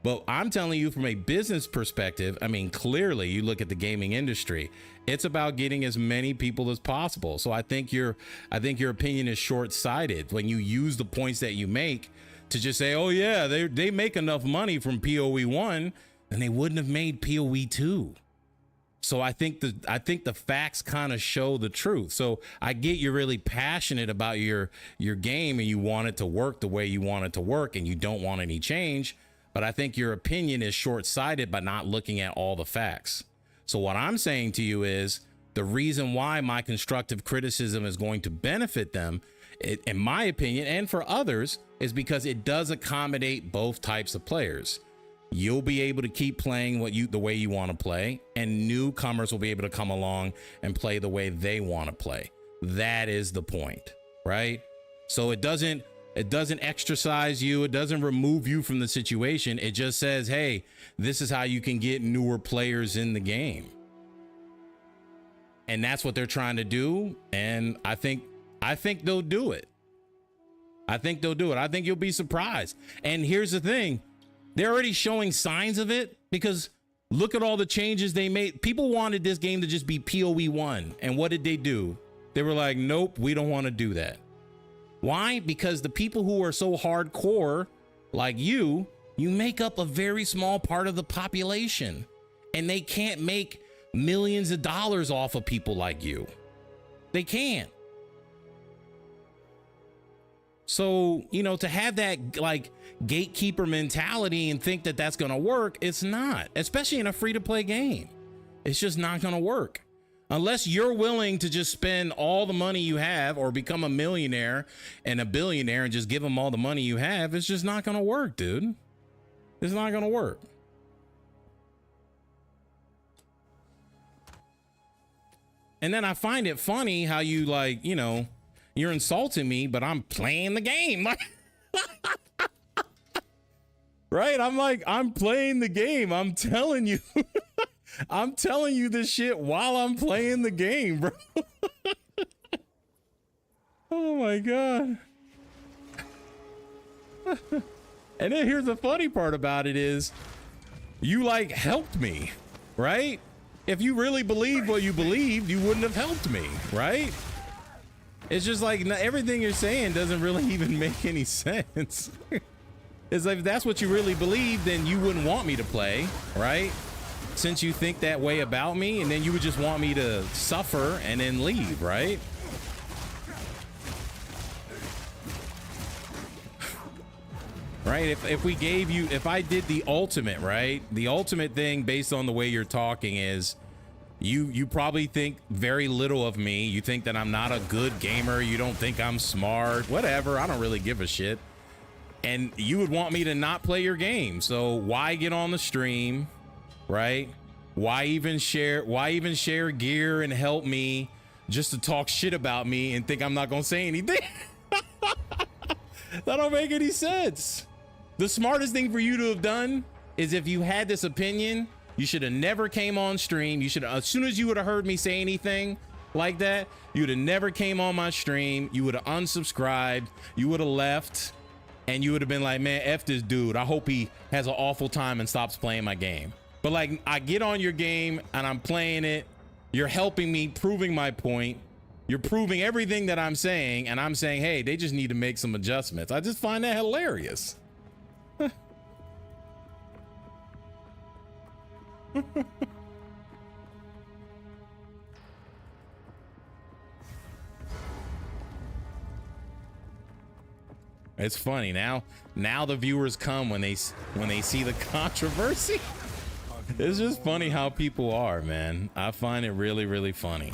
A: But I'm telling you from a business perspective, I mean, clearly you look at the gaming industry, it's about getting as many people as possible. So I think your opinion is short-sighted when you use the points that you make to just say, oh yeah, they make enough money from PoE 1, then they wouldn't have made PoE 2. So I think the facts kind of show the truth. So I get you're really passionate about your game and you want it to work the way you want it to work and you don't want any change. But I think your opinion is short-sighted by not looking at all the facts. So what I'm saying to you is the reason why my constructive criticism is going to benefit them, in my opinion, and for others, is because it does accommodate both types of players. You'll be able to keep playing the way you want to play, and newcomers will be able to come along and play the way they want to play. That is the point, right? So it doesn't exercise you. It doesn't remove you from the situation. It just says, hey, this is how you can get newer players in the game. And that's what they're trying to do. And I think they'll do it. I think they'll do it. I think you'll be surprised. And here's the thing. They're already showing signs of it because look at all the changes they made. People wanted this game to just be PoE 1. And what did they do? They were like, nope, we don't want to do that. Why? Because the people who are so hardcore like you make up a very small part of the population. And they can't make millions of dollars off of people like you. They can't. So, you know, to have that like gatekeeper mentality and think that that's going to work, it's not, especially in a free to play game. It's just not going to work unless you're willing to just spend all the money you have or become a millionaire and a billionaire and just give them all the money you have. It's just not going to work, dude. It's not going to work. And then I find it funny how you like, you know, you're insulting me, but I'm playing the game. Right? I'm like, I'm playing the game. I'm telling you, I'm telling you this shit while I'm playing the game, bro. Oh my God. And then here's the funny part about it is you like helped me, right? If you really believed what you believed, you wouldn't have helped me, right? It's just like everything you're saying doesn't really even make any sense. It's like if that's what you really believe, then you wouldn't want me to play, right? Since you think that way about me, and then you would just want me to suffer and then leave, right? Right? If we gave you, if I did the ultimate, right? The ultimate thing based on the way you're talking is you probably think very little of me. You think that I'm not a good gamer. You don't think I'm smart, whatever. I don't really give a shit. And you would want me to not play your game. So why get on the stream, right? Why even share gear and help me just to talk shit about me and think I'm not gonna say anything? That don't make any sense. The smartest thing for you to have done is if you had this opinion, you should have never came on stream. You should have, as soon as you would have heard me say anything like that, you would have never came on my stream. You would have unsubscribed. You would have left. And you would have been like, man, F this dude. I hope he has an awful time and stops playing my game. But like, I get on your game and I'm playing it. You're helping me, proving my point. You're proving everything that I'm saying. And I'm saying, hey, they just need to make some adjustments. I just find that hilarious. It's funny now the viewers come when they see the controversy. It's just funny how people are, man. I find it really, really funny.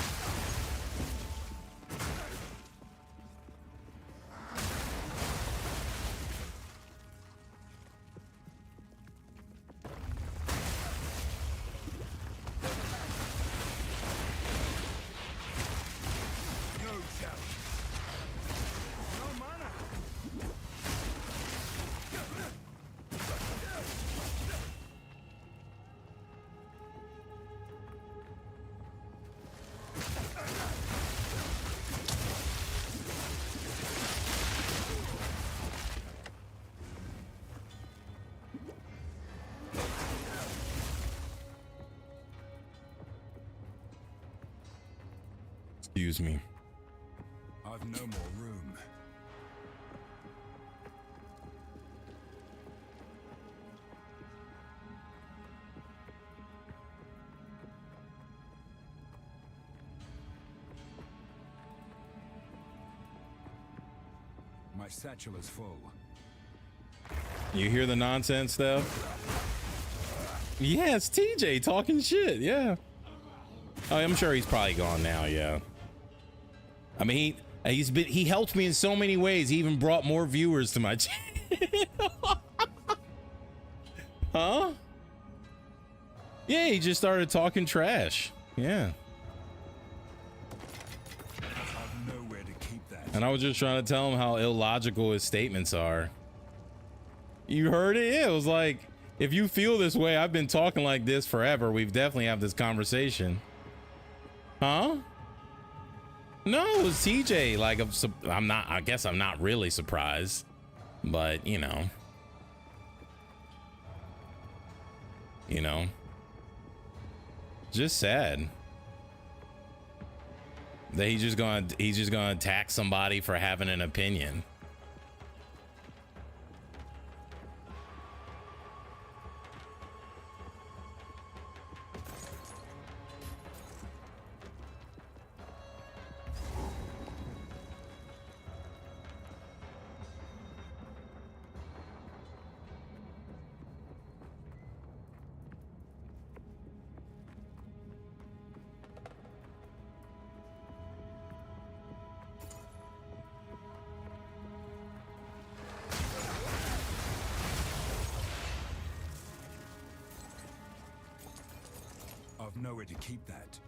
A: Excuse me.
B: I've no more room. My satchel is full.
A: You hear the nonsense stuff? Yeah, it's TJ talking shit. Yeah. Oh, I'm sure he's probably gone now. Yeah. I mean, he helped me in so many ways. He even brought more viewers to my channel. Huh? Yeah, he just started talking trash. Yeah.
B: I've nowhere to keep that.
A: And I was just trying to tell him how illogical his statements are. You heard it? Yeah, it was like, if you feel this way, I've been talking like this forever. We've definitely had this conversation. Huh? No, it was TJ. Like, I'm not, I guess I'm not really surprised, but you know, just sad that he's just gonna attack somebody for having an opinion.
B: I've nowhere to keep that.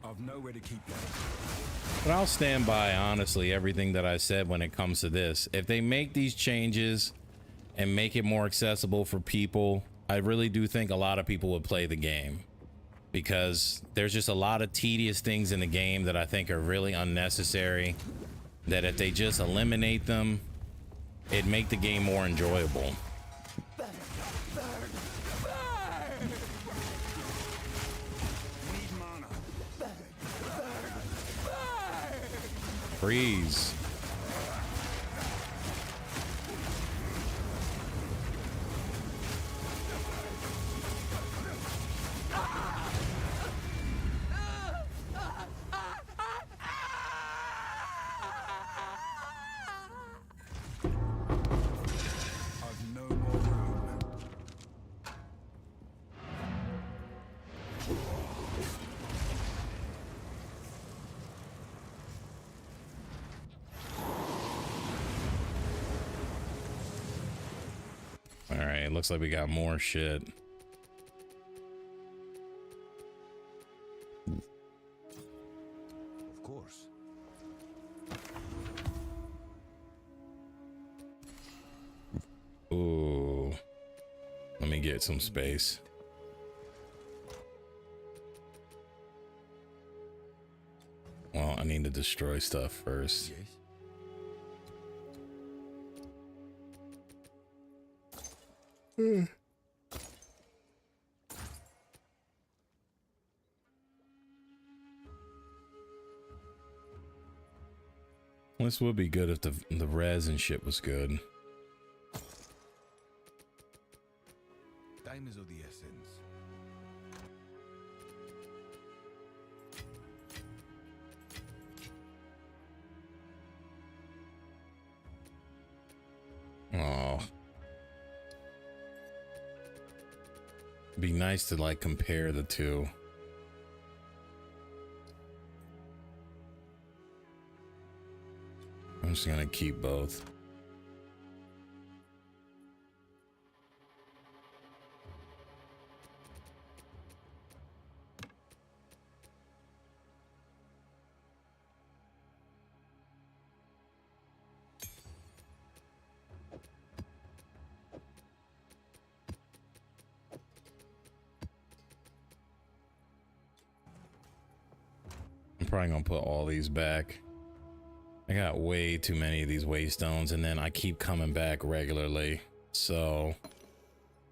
B: I've nowhere to keep that.
A: But I'll stand by, honestly, everything that I said when it comes to this. If they make these changes and make it more accessible for people, I really do think a lot of people would play the game, because there's just a lot of tedious things in the game that I think are really unnecessary, that if they just eliminate them, it'd make the game more enjoyable. Freeze.
B: I've no more room.
A: All right, looks like we got more shit.
B: Of course.
A: Ooh. Let me get some space. Well, I need to destroy stuff first.
B: Yes.
A: This would be good if the res and shit was good.
B: Time is of the essence.
A: Oh. Be nice to like compare the two. I'm just gonna keep both. I'm probably gonna put all these back. I got way too many of these waystones, and then I keep coming back regularly. So,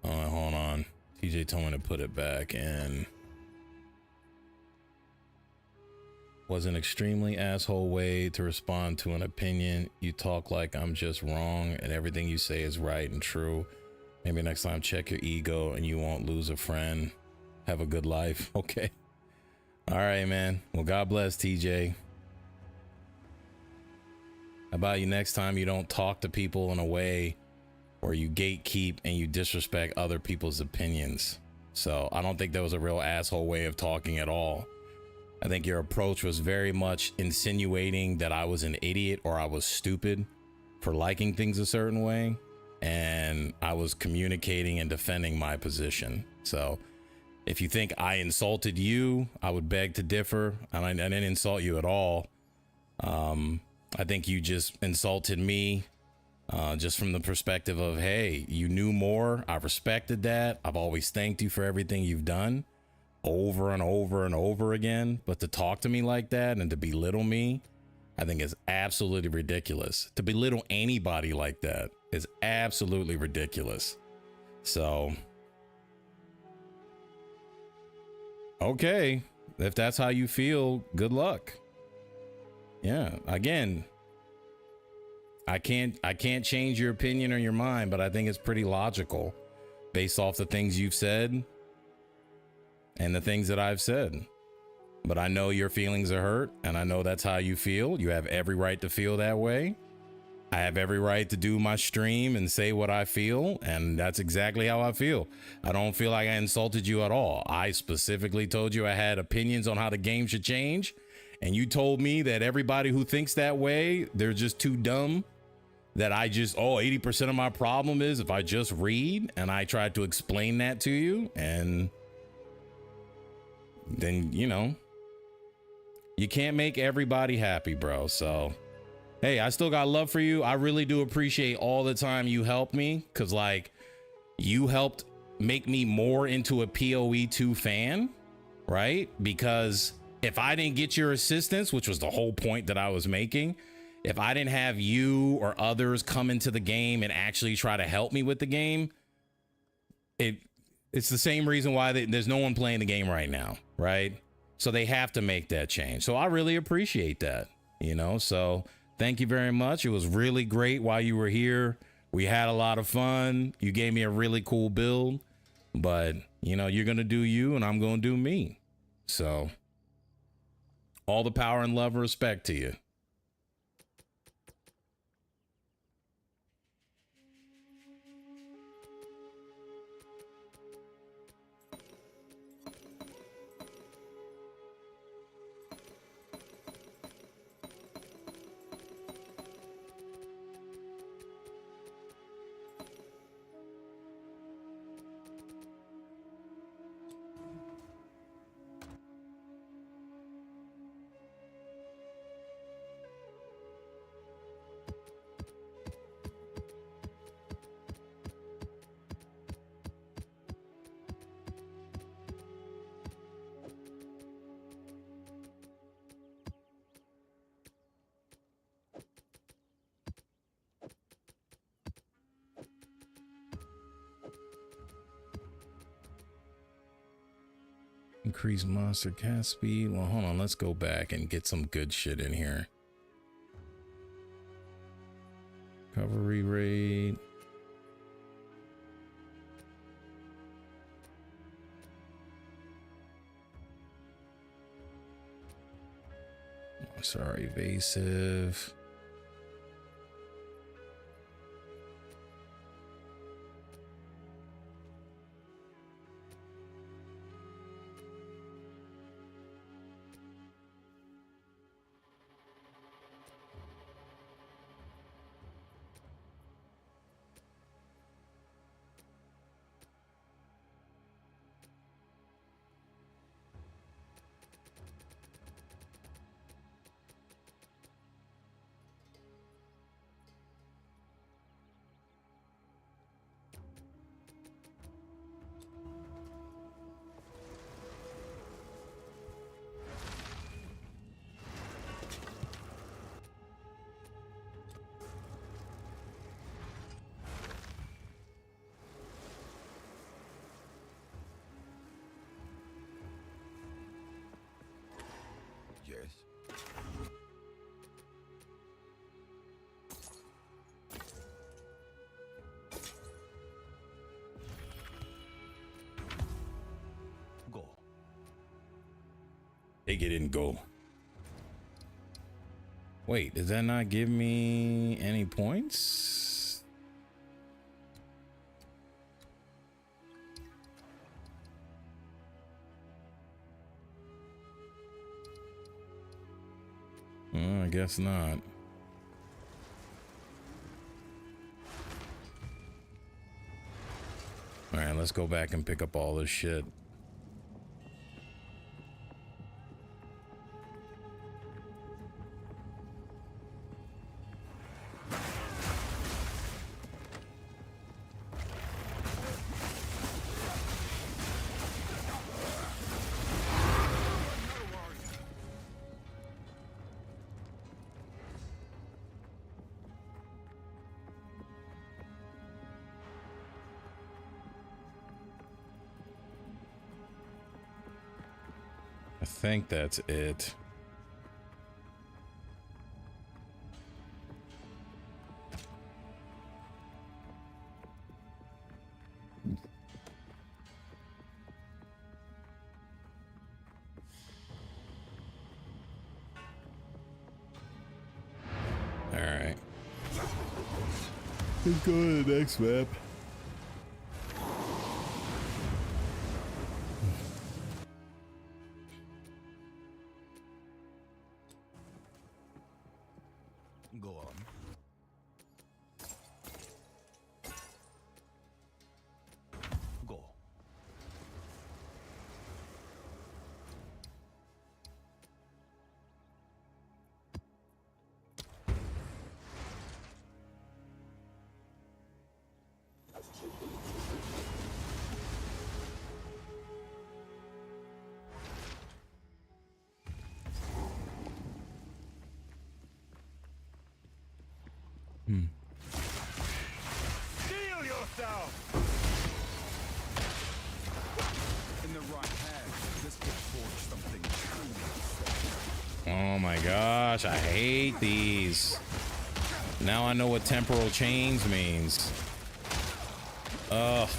A: hold on. TJ told me to put it back in. was an extremely asshole way to respond to an opinion. You talk like I'm just wrong and everything you say is right and true. Maybe next time check your ego and you won't lose a friend. Have a good life. Okay. All right, man. Well, God bless, TJ. How about you next time you don't talk to people in a way where you gatekeep and you disrespect other people's opinions. So I don't think that was a real asshole way of talking at all. I think your approach was very much insinuating that I was an idiot or I was stupid for liking things a certain way. And I was communicating and defending my position. So if you think I insulted you, I would beg to differ. And I didn't insult you at all. I think you just insulted me just from the perspective of, hey, you knew more. I respected that. I've always thanked you for everything you've done over and over and over again. But to talk to me like that and to belittle me, I think is absolutely ridiculous. To belittle anybody like that is absolutely ridiculous. So, okay, if that's how you feel, good luck. Yeah, again, I can't change your opinion or your mind, but I think it's pretty logical based off the things you've said and the things that I've said. But I know your feelings are hurt, and I know that's how you feel. You have every right to feel that way. I have every right to do my stream and say what I feel, and that's exactly how I feel. I don't feel like I insulted you at all. I specifically told you I had opinions on how the game should change, and you told me that everybody who thinks that way, they're just too dumb. That I just, 80% of my problem is if I just read, and I tried to explain that to you, and then, you know, you can't make everybody happy, bro. So, hey, I still got love for you. I really do appreciate all the time you helped me, because, like, you helped make me more into a PoE 2 fan, right? Because if I didn't get your assistance, which was the whole point that I was making, if I didn't have you or others come into the game and actually try to help me with the game, it's the same reason why there's no one playing the game right now, right? So they have to make that change. So I really appreciate that, you know? So thank you very much. It was really great while you were here. We had a lot of fun. You gave me a really cool build, but you know, you're going to do you and I'm going to do me. So all the power and love and respect to you. Increase monster cast speed. Well, hold on. Let's go back and get some good shit in here. Recovery rate. Oh, sorry, evasive. Take it and go. Wait, does that not give me any points? I guess not. All right, let's go back and pick up all this shit. I think that's it. All right. Let's go to the next map.
B: Go on. Go. Steel yourself! In the right hand, this could forge something truly.
A: Oh my gosh, I hate these. Now I know what temporal chains means. Ugh.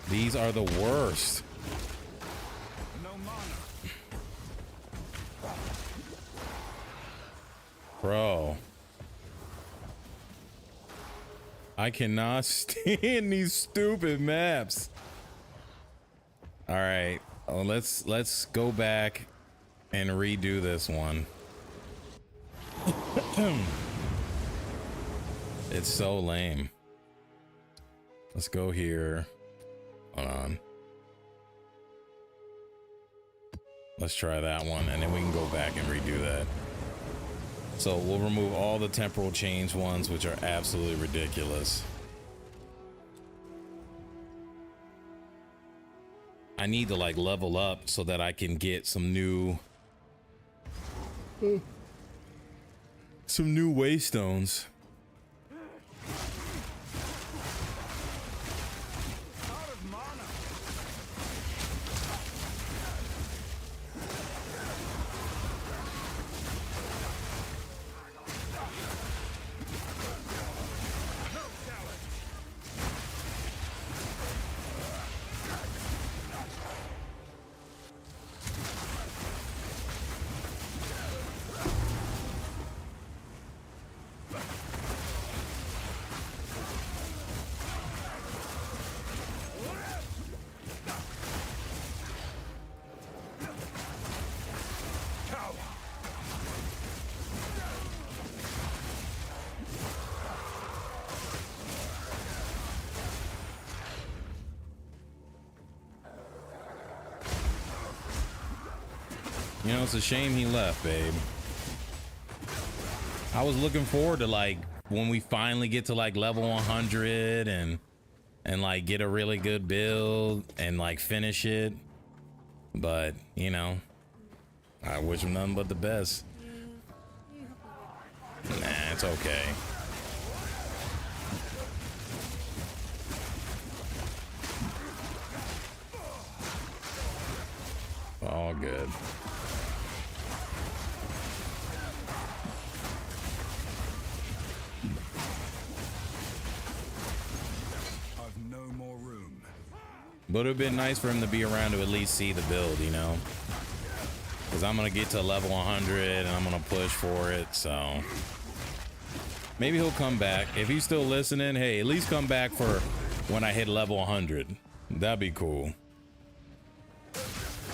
A: These are the worst.
B: No mana.
A: Bro. I cannot stand these stupid maps. All right, let's go back and redo this one. It's so lame. Let's go here. Hold on. Let's try that one, and then we can go back and redo that. So we'll remove all the temporal change ones, which are absolutely ridiculous. I need to like level up so that I can get some new waystones.
B: Out of mana. No challenge.
A: You know, it's a shame he left, babe. I was looking forward to like when we finally get to like level 100 and like get a really good build and like finish it. But, you know, I wish him nothing but the best. Nah, it's okay. All good.
B: I've no more room.
A: But it would have been nice for him to be around to at least see the build, you know? Because I'm going to get to level 100 and I'm going to push for it, so... Maybe he'll come back. If he's still listening, hey, at least come back for when I hit level 100. That'd be cool.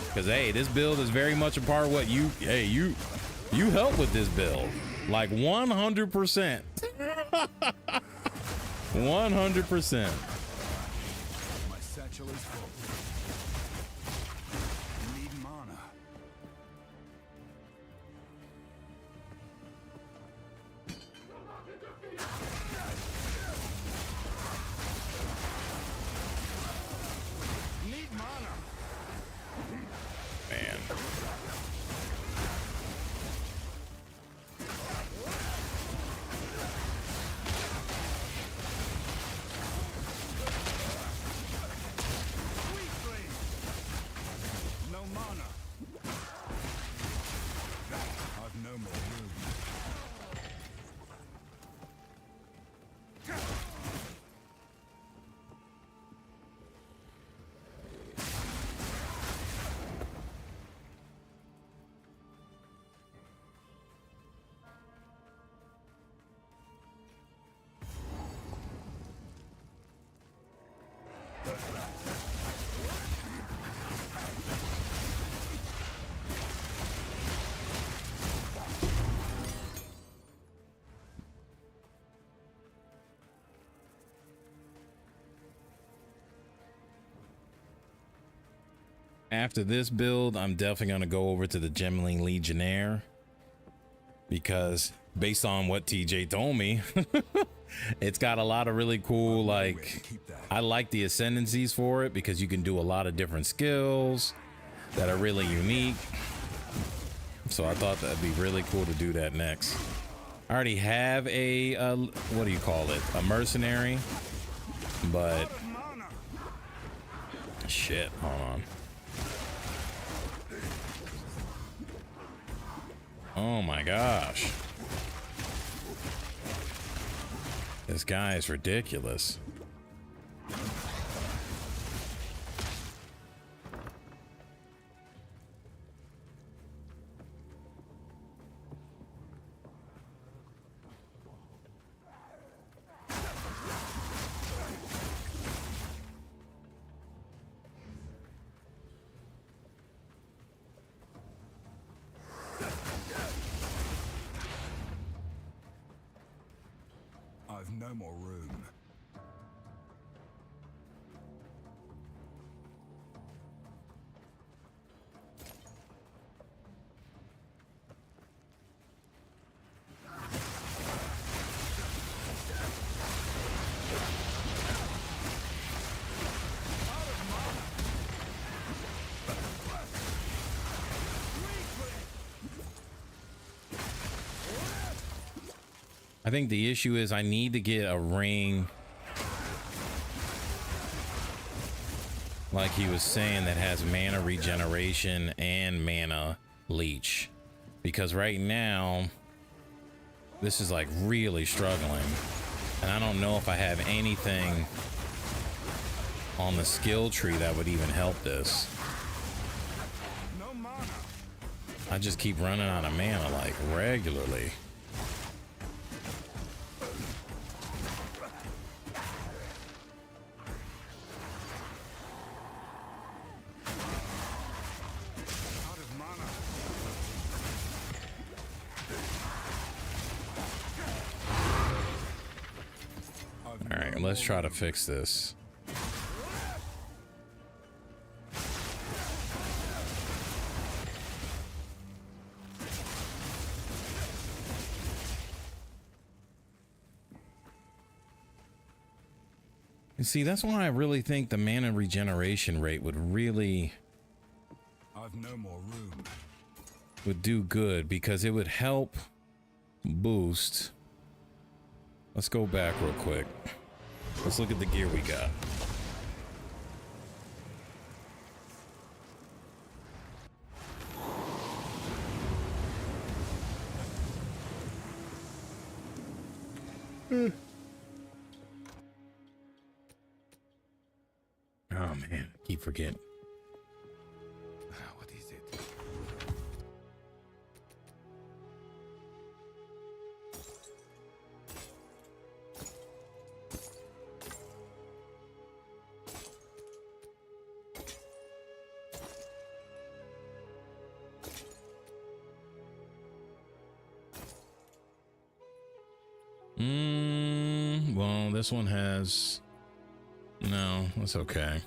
A: Because, hey, this build is very much a part of what you... Hey, you help with this build. Like, 100%. 100%.
B: My satchel is full. Need mana. Need mana.
A: Man.
B: No mana. I've no more room.
A: After this build, I'm definitely going to go over to the Gemling Legionnaire. Because based on what TJ told me, it's got a lot of really cool, like, I like the ascendancies for it because you can do a lot of different skills that are really unique. So I thought that'd be really cool to do that next. I already have a, what do you call it? A mercenary, but shit, hold on. Oh my gosh. This guy is ridiculous.
B: I've no more room.
A: I think the issue is I need to get a ring, like he was saying, that has mana regeneration and mana leech, because right now this is like really struggling, and I don't know if I have anything on the skill tree that would even help this.
B: No mana.
A: I just keep running out of mana like regularly.
B: Out of mana.
A: All right, let's try to fix this. You see, that's why I really think the mana regeneration rate would really
B: I've no more room.
A: would do good, because it would help boost. Let's go back real quick. Let's look at the gear we got. Oh man. man, I keep forgetting.
B: What is it?
A: Well, this one has... No, that's okay.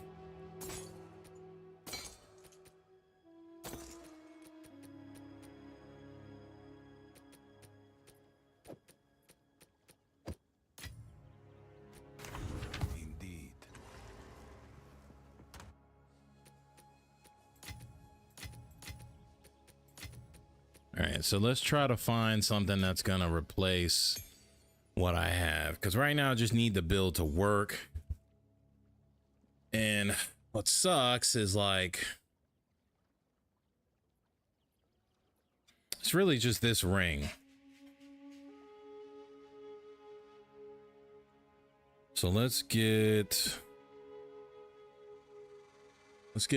B: Indeed.
A: All right, so let's try to find something that's gonna replace what I have, because right now I just need the build to work. And what sucks is like it's really just this ring. So let's get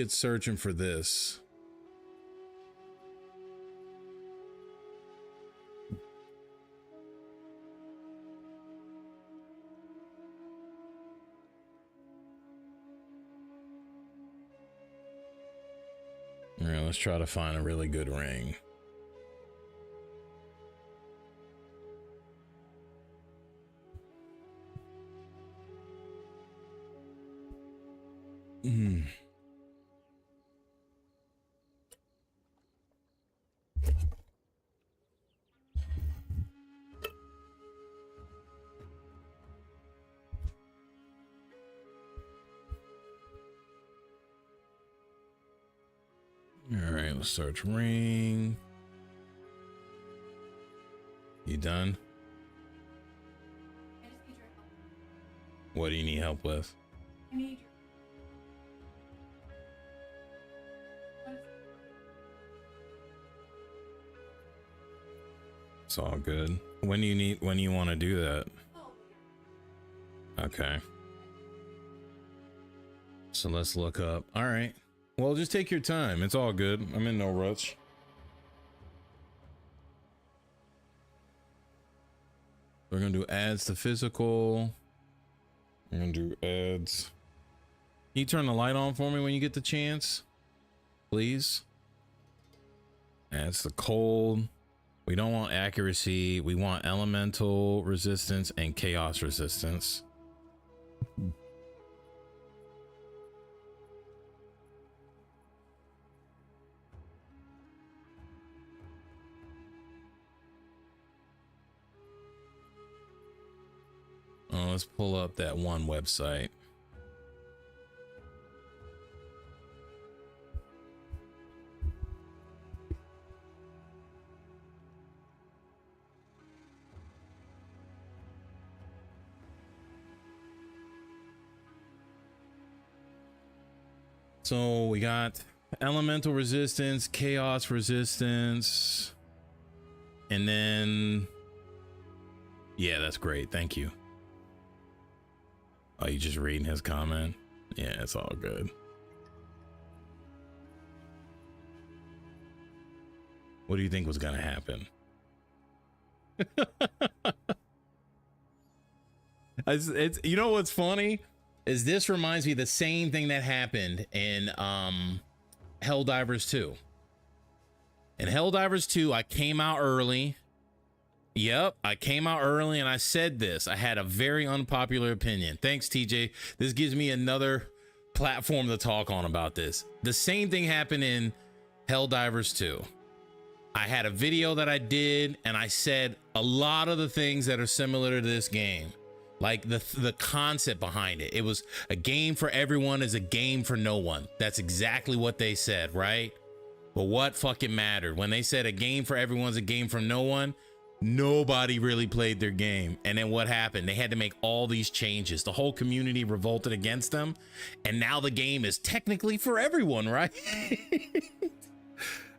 A: searching for this. All right, let's try to find a really good ring. All right, let's search ring. You done? What do you need help with?
D: I need
A: It's all good. When do you want to do that? Okay. So let's look up. All right. Well, just take your time. It's all good. I'm in no rush. We're going to do adds to physical. We're going to do adds. Can you turn the light on for me when you get the chance? Please. Adds to cold. We don't want accuracy. We want elemental resistance and chaos resistance. Let's pull up that one website. So we got elemental resistance, chaos resistance, and then, yeah, that's great. Thank you. Oh, you just reading his comment? Yeah, it's all good. What do you think was gonna happen? It's you know what's funny is this reminds me of the same thing that happened in Helldivers 2. In Helldivers 2, I came out early. Yep, I came out early and I said this. I had a very unpopular opinion. Thanks, TJ. This gives me another platform to talk on about this. The same thing happened in Helldivers 2. I had a video that I did and I said a lot of the things that are similar to this game. Like the concept behind it. It was a game for everyone is a game for no one. That's exactly what they said, right? But what fucking mattered? When they said a game for everyone's a game for no one, nobody really played their game. And then what happened? They had to make all these changes. The whole community revolted against them. And now the game is technically for everyone, right?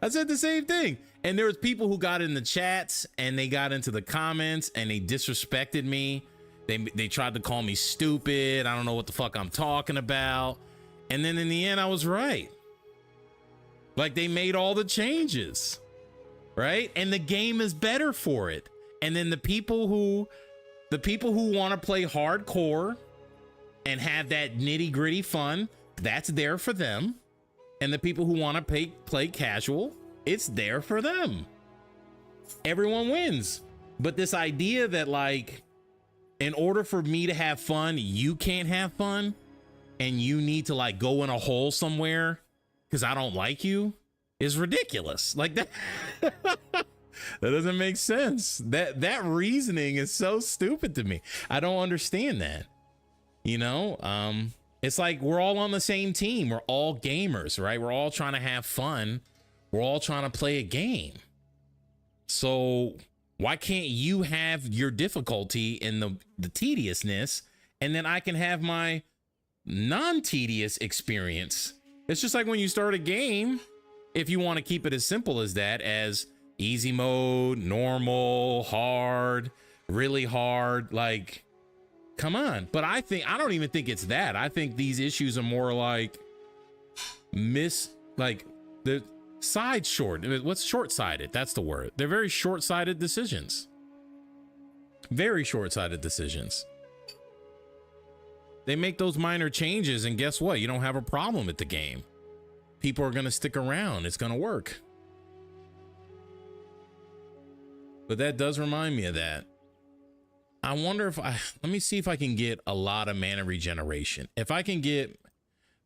A: I said the same thing. And there was people who got in the chats and they got into the comments and they disrespected me. They tried to call me stupid. I don't know what the fuck I'm talking about. And then in the end, I was right. Like, they made all the changes, right? And the game is better for it. And then the people who want to play hardcore and have that nitty gritty fun, that's there for them. And the people who want to play casual, it's there for them. Everyone wins. But this idea that, like, in order for me to have fun, you can't have fun, and you need to, like, go in a hole somewhere because I don't like you, is ridiculous. Like, that that doesn't make sense. That reasoning is so stupid to me. I don't understand that. You know, it's like we're all on the same team. We're all gamers, right? We're all trying to have fun. We're all trying to play a game. So why can't you have your difficulty in the tediousness, and then I can have my non-tedious experience? It's just like when you start a game, if you want to keep it as simple as that, as easy mode, normal, hard, really hard, like, come on. But I don't even think it's that. I think these issues are more like the side short. What's short-sighted? That's the word. They're very short-sighted decisions. Very short-sighted decisions. They make those minor changes, and guess what? You don't have a problem with the game. People are going to stick around. It's going to work. But that does remind me of that. I wonder if let me see if I can get a lot of mana regeneration. If I can get,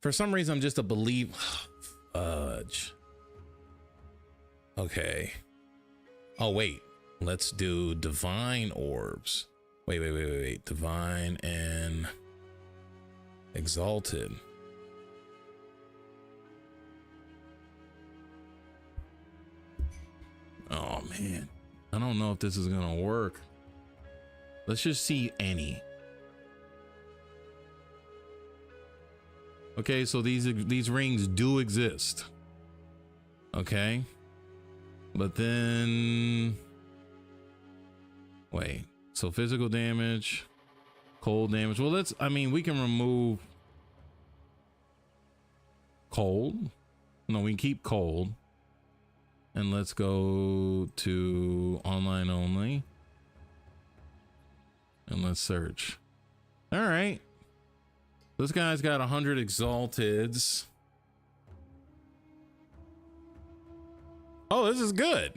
A: for some reason, I'm just a believe. Fudge. Okay. Oh, wait. Let's do divine orbs. Wait. Divine and exalted. Oh, man. I don't know if this is going to work. Let's just see any. Okay, so these rings do exist. Okay. But then wait. So physical damage, cold damage. Well, we can remove cold. No, we can keep cold. And let's go to online only. And let's search. All right. This guy's got 100 exalteds. Oh, this is good.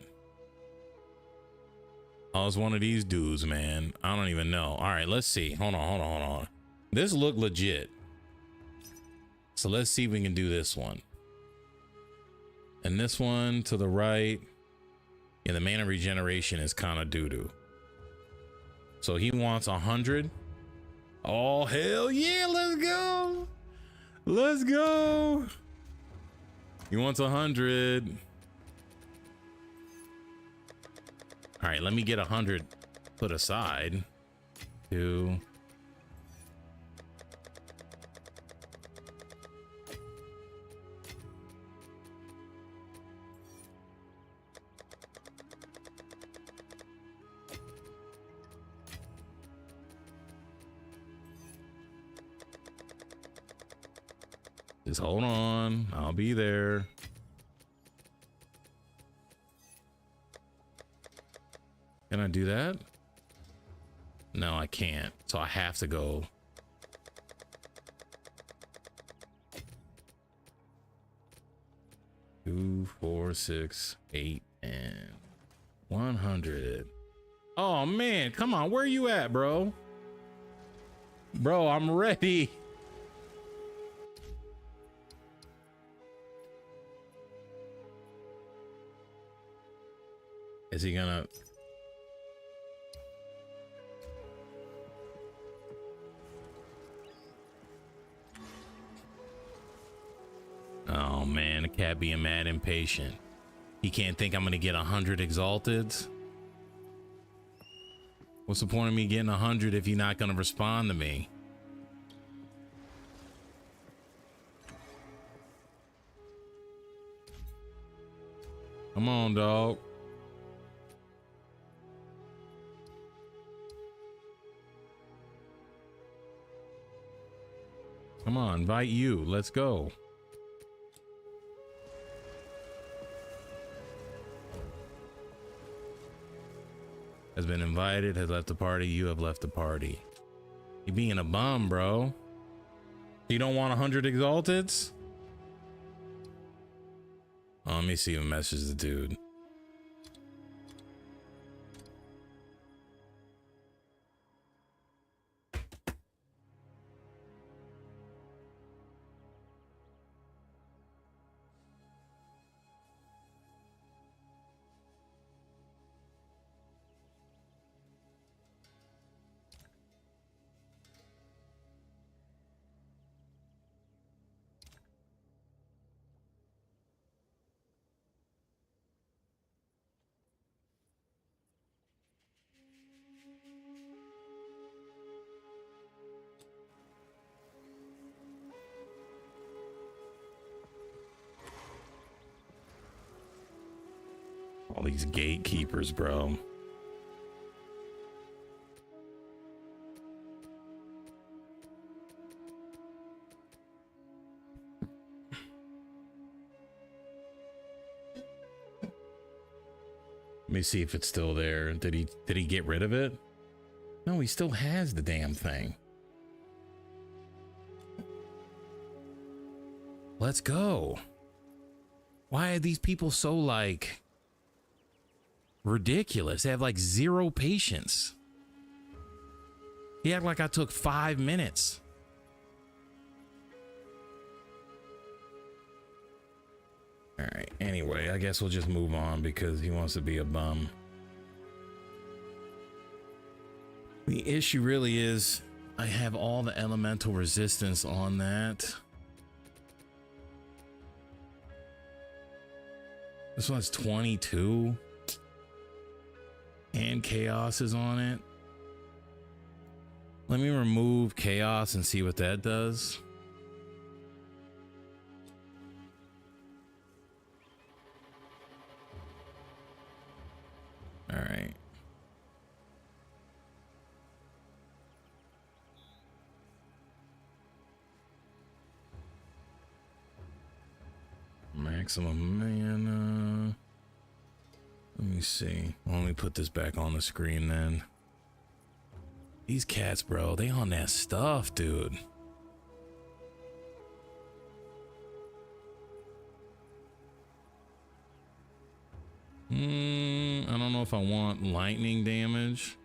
A: Oh, it's one of these dudes, man. I don't even know. All right, let's see. Hold on. This look legit. So let's see if we can do this one. And this one to the right. Yeah, the mana regeneration is kind of doo-doo. So he wants 100. Oh, hell yeah, let's go. Let's go. He wants 100. All right, let me get 100 put aside. 2. Just hold on. I'll be there. Can I do that? No, I can't. So I have to go. Two, 4, 6, 8, and 100. Oh man, come on. Where you at, bro? Bro, I'm ready. Is he gonna? Oh man, the cat being mad impatient. He can't think I'm gonna get 100 exalteds. What's the point of me getting 100 if you're not gonna respond to me? Come on, dog. Come on, invite you. Let's go. Has been invited, has left the party. You have left the party. You being a bum, bro. You don't want 100 exalteds? Oh, let me see who messages the dude. All these gatekeepers, bro. Let me see if it's still there. Did he get rid of it? No, he still has the damn thing. Let's go. Why are these people so like ridiculous? They have like zero patience. He acted like I took 5 minutes. All right, anyway, I guess we'll just move on because he wants to be a bum. The issue really is I have all the elemental resistance on that. This one's 22. And chaos is on it. Let me remove chaos and see what that does. All right. Maximum mana. Let me see. Let me put this back on the screen then. These cats, bro, they on that stuff, dude. I don't know if I want lightning damage.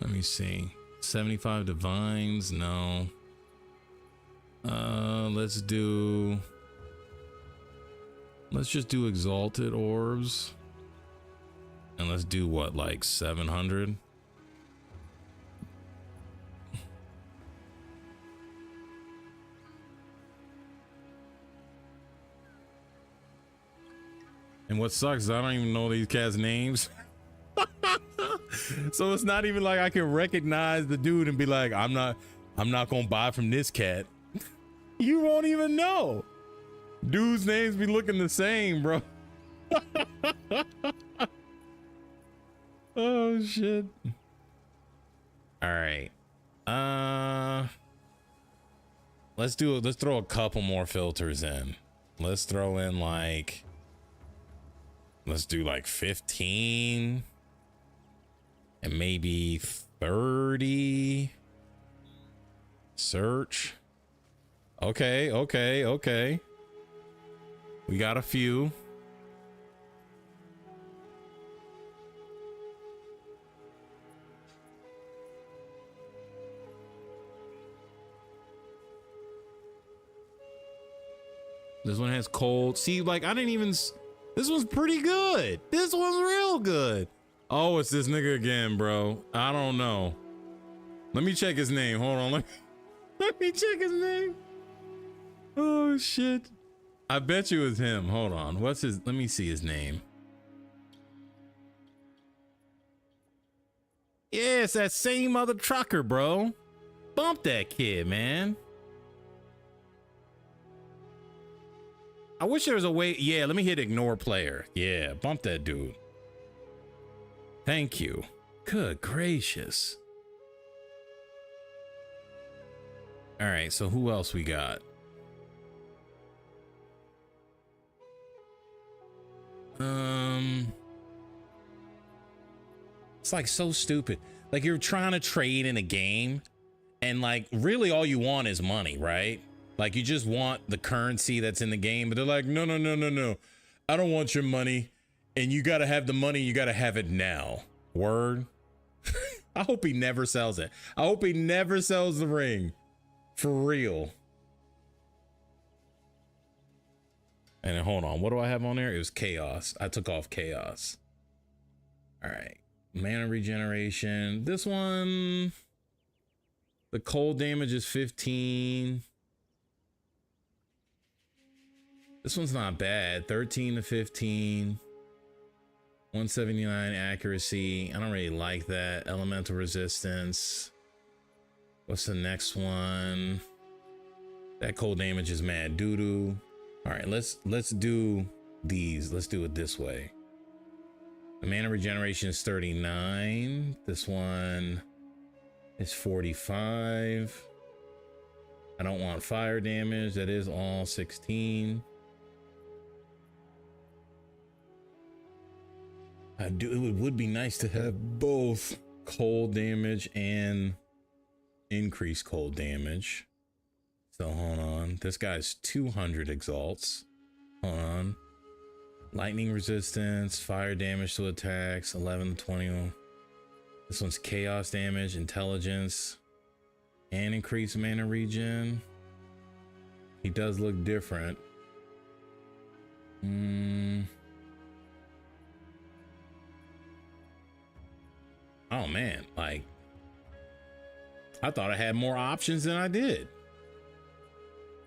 A: Let me see. 75 divines, no. Let's just do exalted orbs. And let's do what, like 700? And what sucks is I don't even know these cats' names. So it's not even like I can recognize the dude and be like, I'm not gonna buy from this cat. You won't even know. Dudes' names be looking the same, bro. Oh shit. All right. Let's throw a couple more filters in. Let's throw in like, let's do like 15 and maybe 30. Search. Okay. We got a few. This one has cold. See, like I didn't even. This one's pretty good. This one's real good. Oh, it's this nigga again, bro. I don't know. Let me check his name. Hold on. Let me check his name. Oh shit. I bet you it's him. Hold on. What's his? Let me see his name. Yeah, it's that same other trucker, bro. Bump that kid, man. I wish there was a way. Yeah, let me hit ignore player. Yeah, bump that dude. Thank you. Good gracious. All right, so who else we got? It's like so stupid. Like you're trying to trade in a game and like really all you want is money, right? Like you just want the currency that's in the game, but they're like, no, no, no, no, no. I don't want your money. And you got to have the money. You got to have it now. Word. I hope he never sells it. I hope he never sells the ring. For real. And then, hold on. What do I have on there? It was chaos. I took off chaos. All right. Mana regeneration. This one. The cold damage is 15. This one's not bad. 13 to 15. 179 accuracy. I don't really like that. Elemental resistance. What's the next one? That cold damage is mad doo-doo. All right, let's do these. Let's do it this way. The mana regeneration is 39. This one is 45. I don't want fire damage. That is all 16. It would be nice to have both cold damage and increased cold damage. So hold on. This guy's 200 exalts. Hold on. Lightning resistance, fire damage to attacks, 11 to 20. This one's chaos damage, intelligence, and increased mana regen. He does look different. Oh man, like I thought I had more options than I did.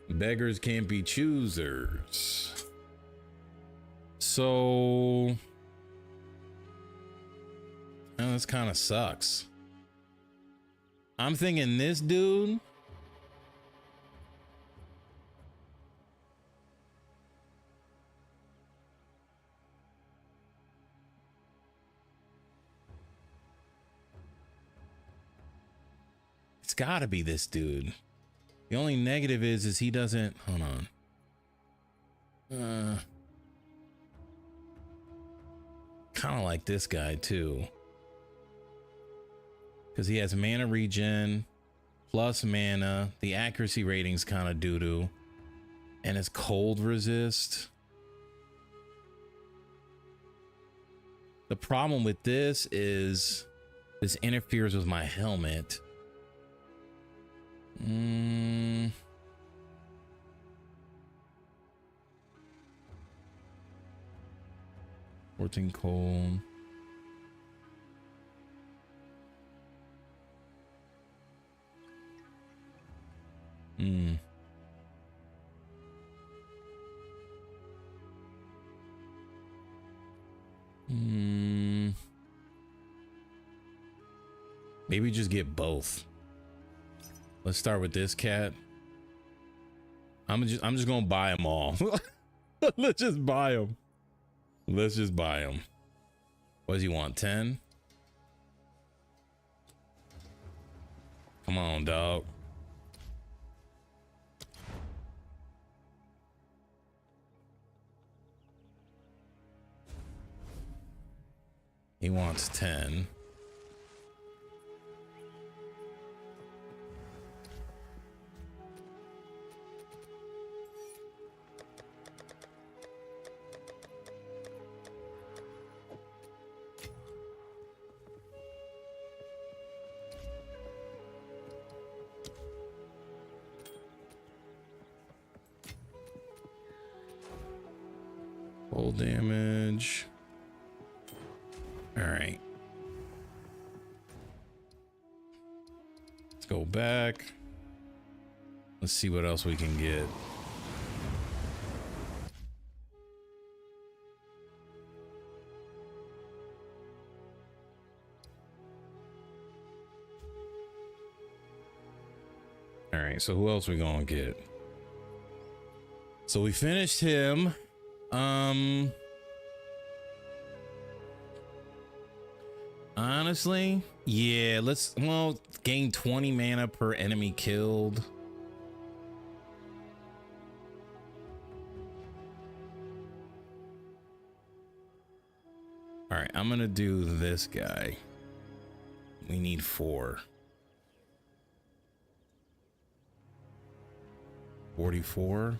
A: Beggars can't be choosers. So this kind of sucks. I'm thinking this dude it's gotta be this dude. The only negative is he doesn't, hold on. Kind of like this guy too. Because he has mana regen plus mana. The accuracy rating's kind of doo-doo. And his cold resist. The problem with this is this interferes with my helmet. 14 cold. Maybe just get both. Let's start with this cat. I'm just gonna buy them all. Let's just buy them. Let's just buy them. What does he want? 10? Come on, dog. He wants 10. Full damage. All right. Let's go back. Let's see what else we can get. All right, so who else we gonna get? So we finished him. Honestly, yeah, well, gain 20 mana per enemy killed. All right, I'm gonna do this guy. We need 4. 44.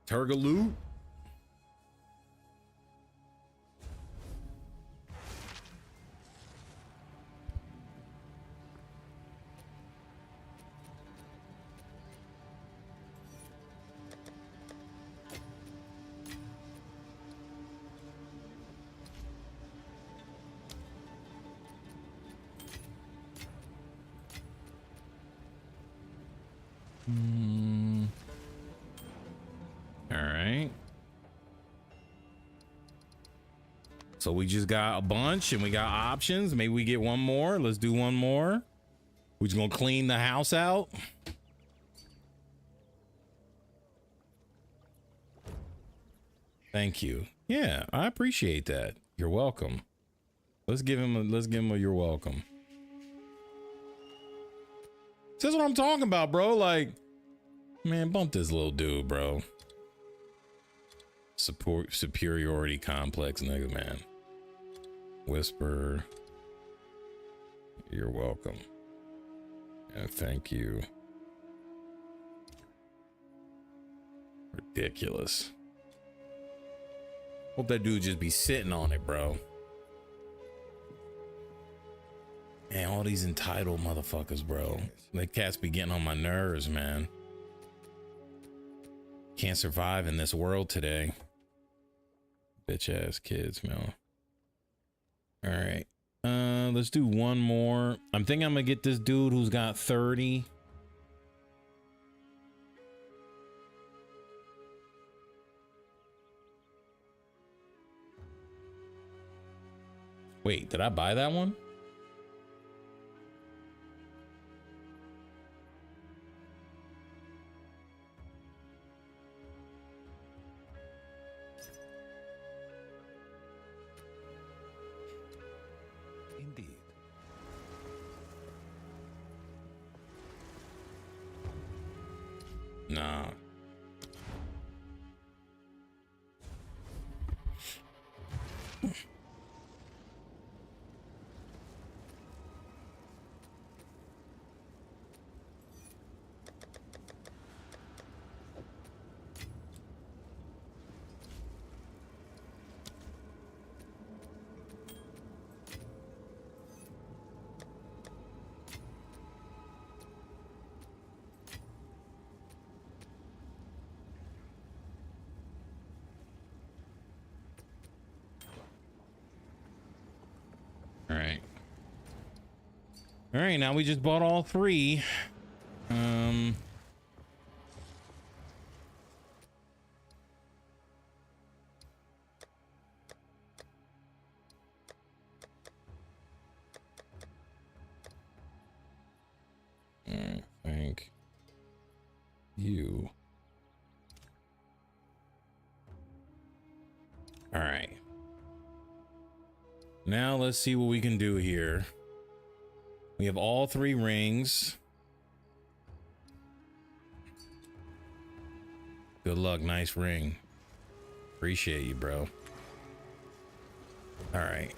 A: Turgaloo. All right. So we just got a bunch and we got options. Maybe we get one more. Let's do one more. We're just gonna clean the house out. Thank you. Yeah, I appreciate that. You're welcome. Let's give him a you're welcome. That's what I'm talking about, bro. Like, man, bump this little dude, bro. Support superiority complex, nigga, man. Whisper. You're welcome. And thank you. Ridiculous. Hope that dude just be sitting on it, bro. Man, all these entitled motherfuckers, bro. They cats be getting on my nerves, man. Can't survive in this world today. Bitch ass kids, man. All right. Let's do one more. I'm thinking I'm gonna get this dude who's got 30. Wait, did I buy that one?
B: Indeed.
A: Nah. All right, now we just bought all 3. Thank you. All right. Now let's see what we can do here. We have all 3 rings. Good luck. Nice ring. Appreciate you, bro. All right.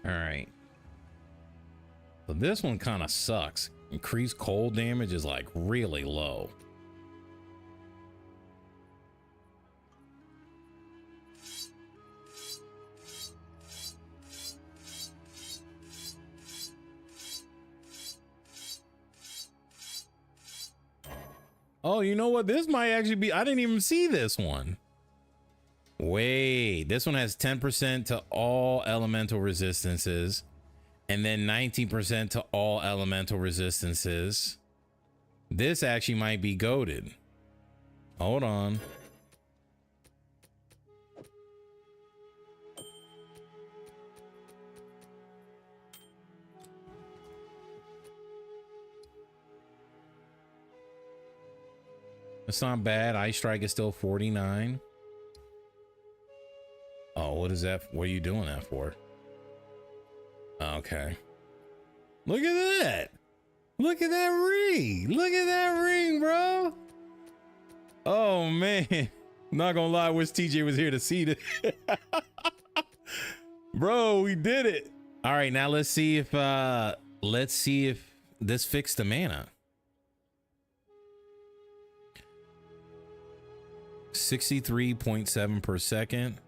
A: All right. So this one kind of sucks. Increased cold damage is like really low. Oh, you know what? This might actually be, I didn't even see this one. Wait, this one has 10% to all elemental resistances and then 19% to all elemental resistances. This actually might be goated. Hold on. It's not bad. Ice Strike is still 49. Oh, what is that? What are you doing that for? Okay. Look at that. Look at that ring. Look at that ring, bro. Oh, man. Not gonna lie, I wish TJ was here to see this. Bro, we did it. All right, now let's see if this fixed the mana. 63.7 per second.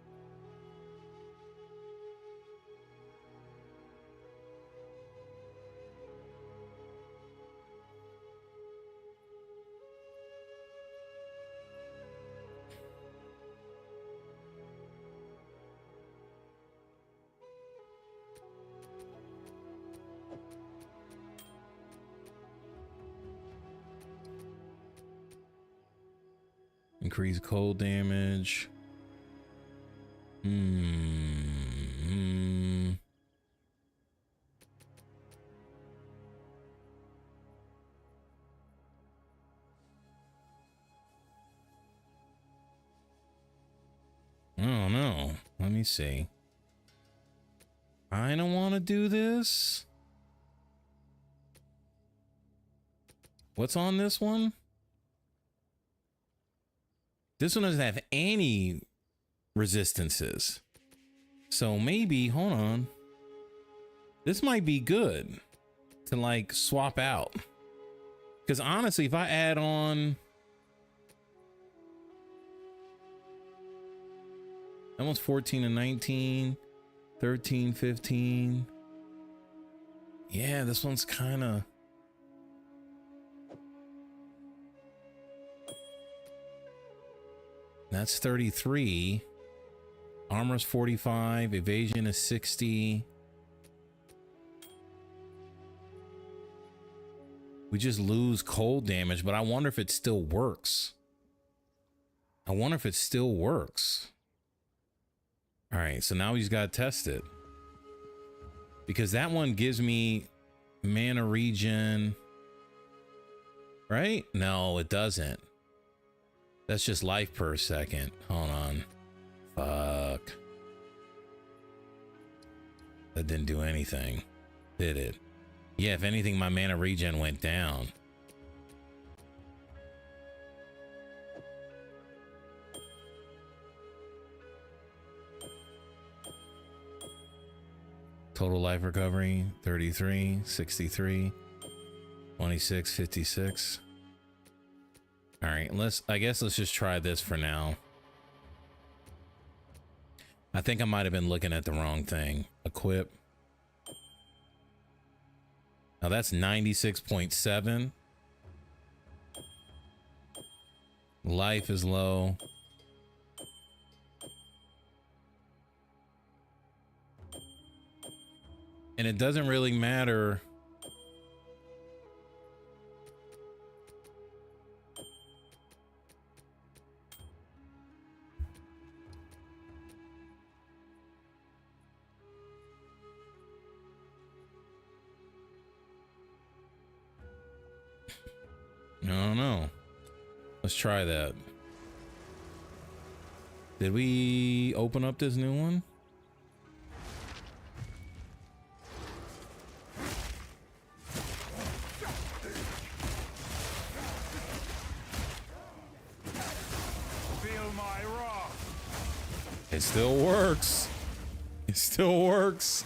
A: Increase cold damage. I don't know. Let me see. I don't want to do this. What's on this one? This one doesn't have any resistances. So maybe, hold on. This might be good to like swap out. Because honestly, if I add on, that one's 14 and 19, 13, 15. Yeah, this one's kind of, that's 33. Armor's 45. Evasion is 60. We just lose cold damage, but I wonder if it still works. I wonder if it still works. All right, so now he's got to test it. Because that one gives me mana regen. Right? No, it doesn't. That's just life per second. Hold on. Fuck. That didn't do anything, did it? Yeah, if anything, my mana regen went down. Total life recovery, 33, 63, 26, 56. All right, I guess let's just try this for now. I think I might have been looking at the wrong thing. Equip. Now that's 96.7. Life is low. And it doesn't really matter. I don't know. Let's try that. Did we open up this new one?
B: Feel my wrath.
A: It still works. It still works.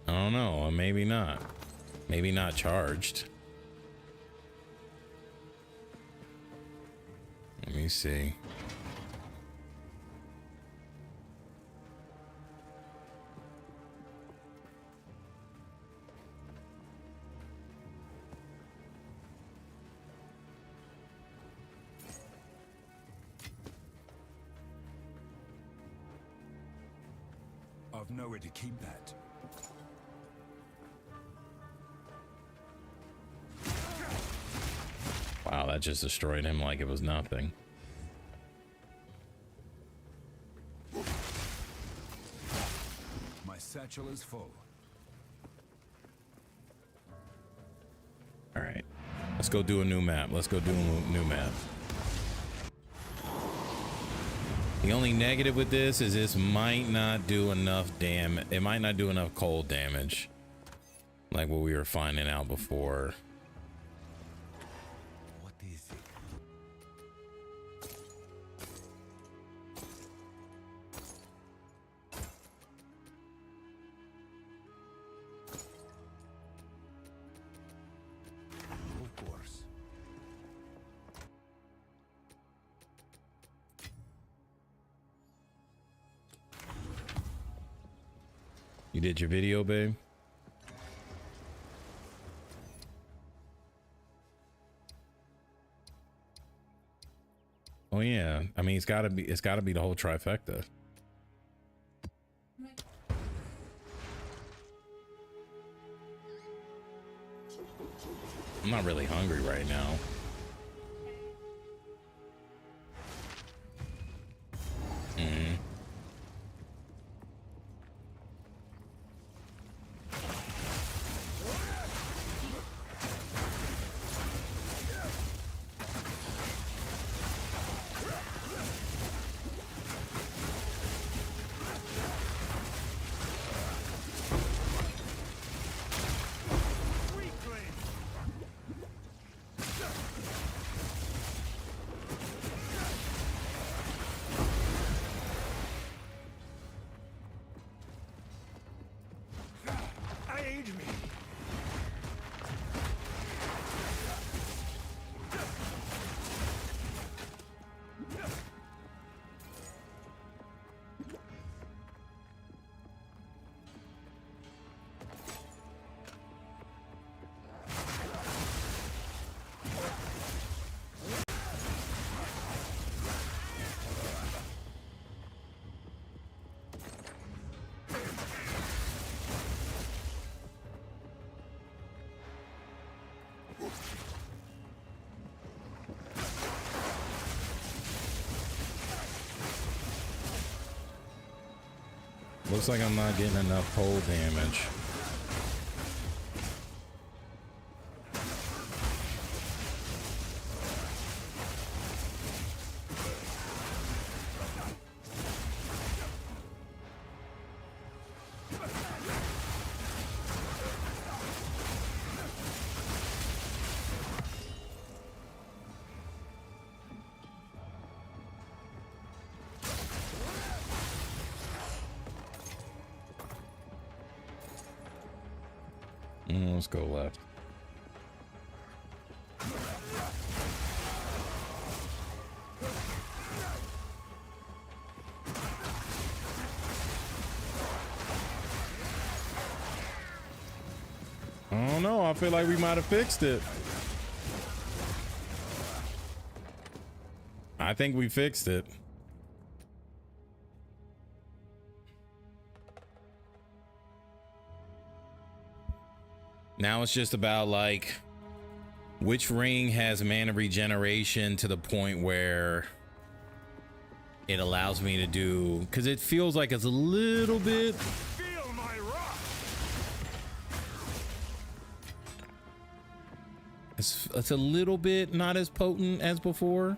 A: I don't know, or maybe not. Maybe not charged. Let me see.
B: I've nowhere to keep that.
A: Wow, that just destroyed him like it was nothing.
B: satchel is full.
A: All right, let's go do a new map. Let's go do a new map. The only negative with this is this might not do enough damage. It might not do enough cold damage, like what we were finding out before.
B: What is it? Of course.
A: You did your video, babe? Oh yeah, I mean it's gotta be the whole trifecta. I'm not really hungry right now. Looks like I'm not getting enough cold damage. Let's go left. I don't know. I feel like we might have fixed it. I think we fixed it. Now it's just about like which ring has mana regeneration to the point where it allows me to do, because it feels like it's a little bit
B: Feel my wrath.
A: it's a little bit not as potent as before.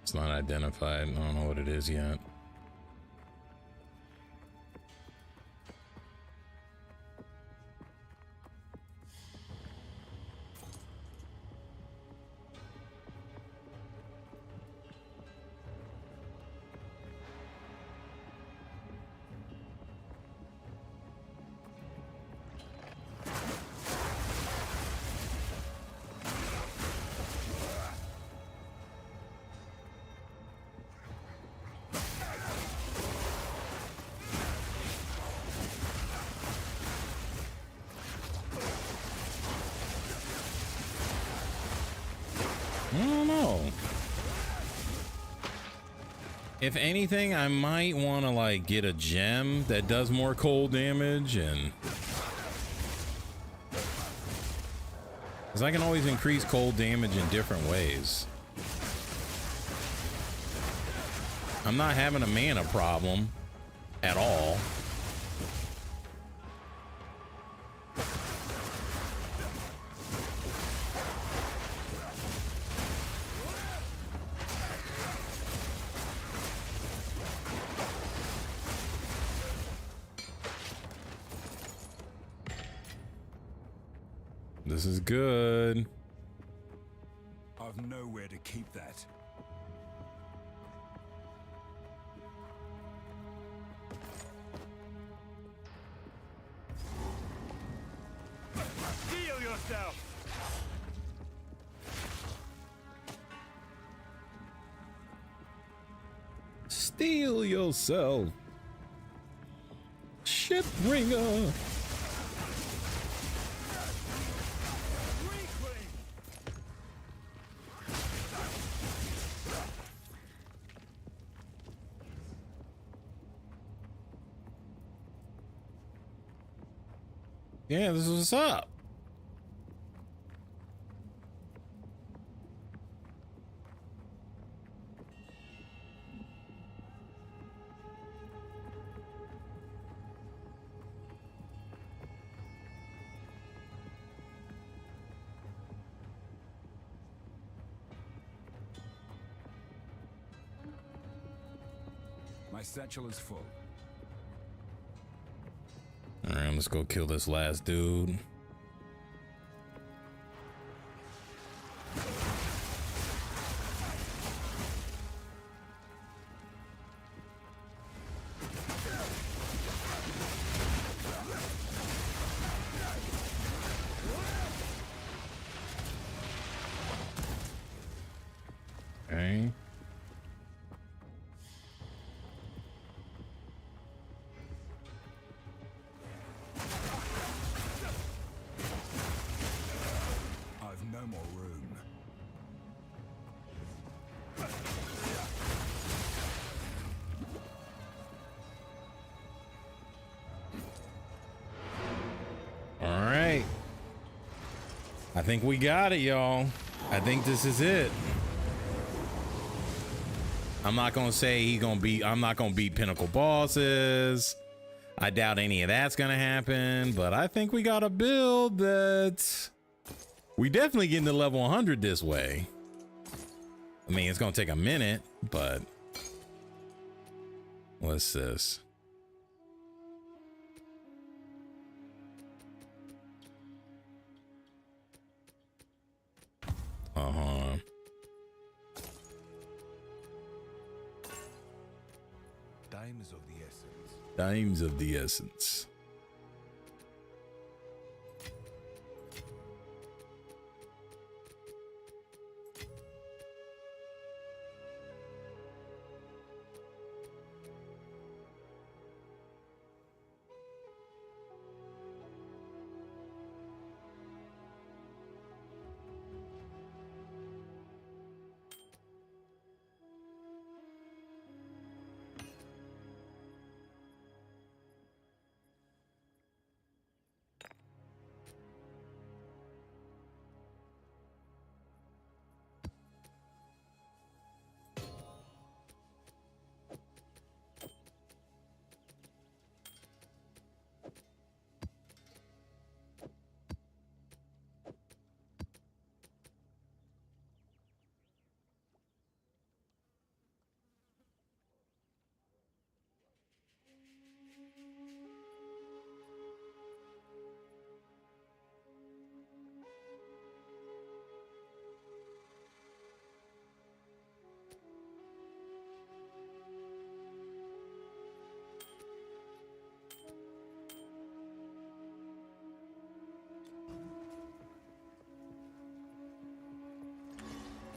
A: It's not identified. I don't know what it is yet. If anything, I might want to like get a gem that does more cold damage, and because I can always increase cold damage in different ways. I'm not having a mana problem at all. This is good.
B: I've nowhere to keep that. Heal yourself.
A: Steel yourself. Shipringer. Yeah, this is what's up.
B: My satchel is full.
A: All right, let's go kill this last dude. Okay.
B: I've no more room.
A: All right. I think we got it, y'all. I think this is it. I'm not gonna say I'm not gonna beat pinnacle bosses. I doubt any of that's gonna happen, but I think we got a build that we definitely getting to level 100 this way. I mean, it's gonna take a minute, but what's this? Uh-huh.
B: Times of the essence.
A: Times of the essence.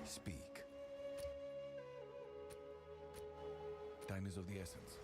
B: Speak. Time is of the essence.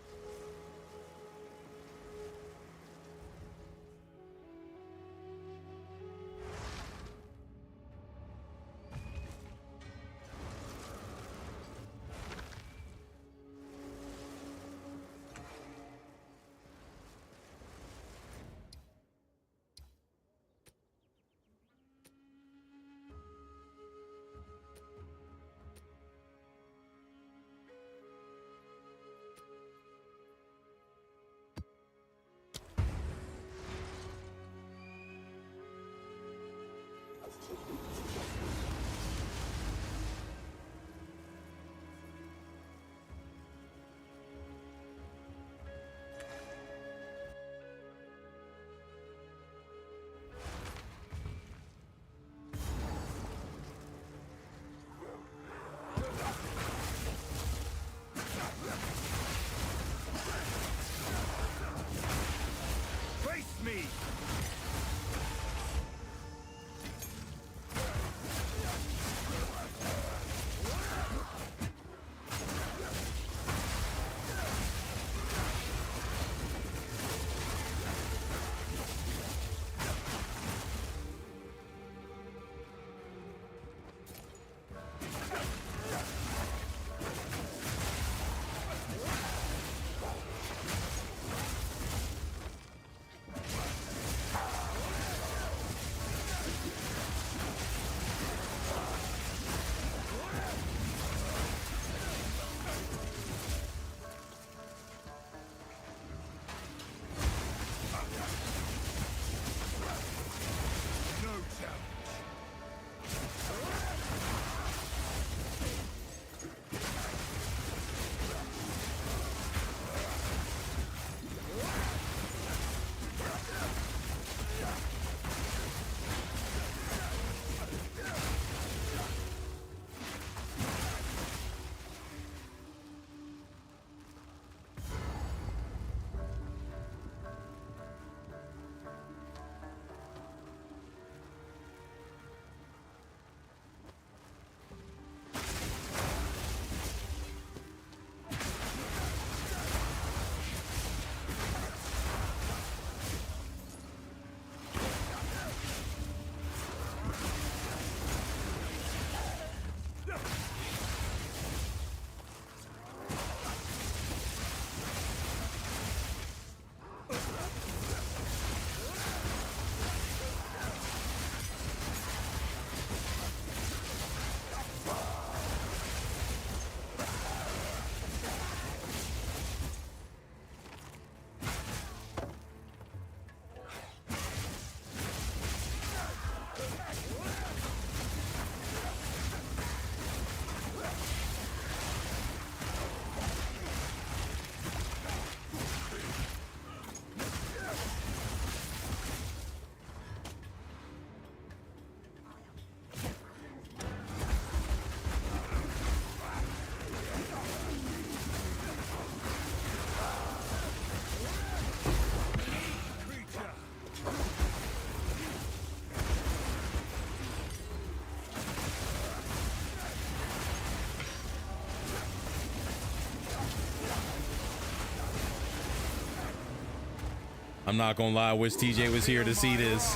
A: I'm not gonna lie, I wish TJ was here to see this.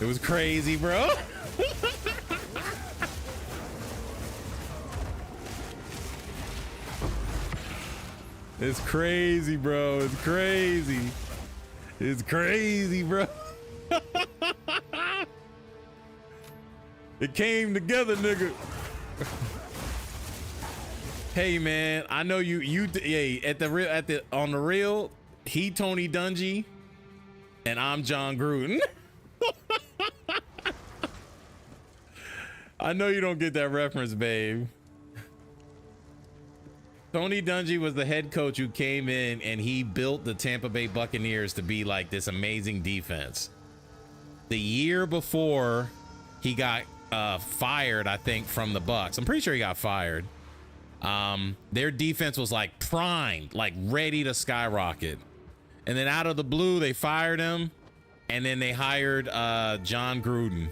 A: It was crazy, bro. It's crazy, bro. It's crazy. It's crazy, bro. It came together, nigga. Hey, man, I know hey, on the real, he Tony Dungy, and I'm John Gruden. I know you don't get that reference, babe. Tony Dungy was the head coach who came in and he built the Tampa Bay Buccaneers to be like this amazing defense. The year before he got fired, I think, from the Bucs. I'm pretty sure he got fired. Their defense was like primed, like ready to skyrocket. And then out of the blue, they fired him. And then they hired John Gruden.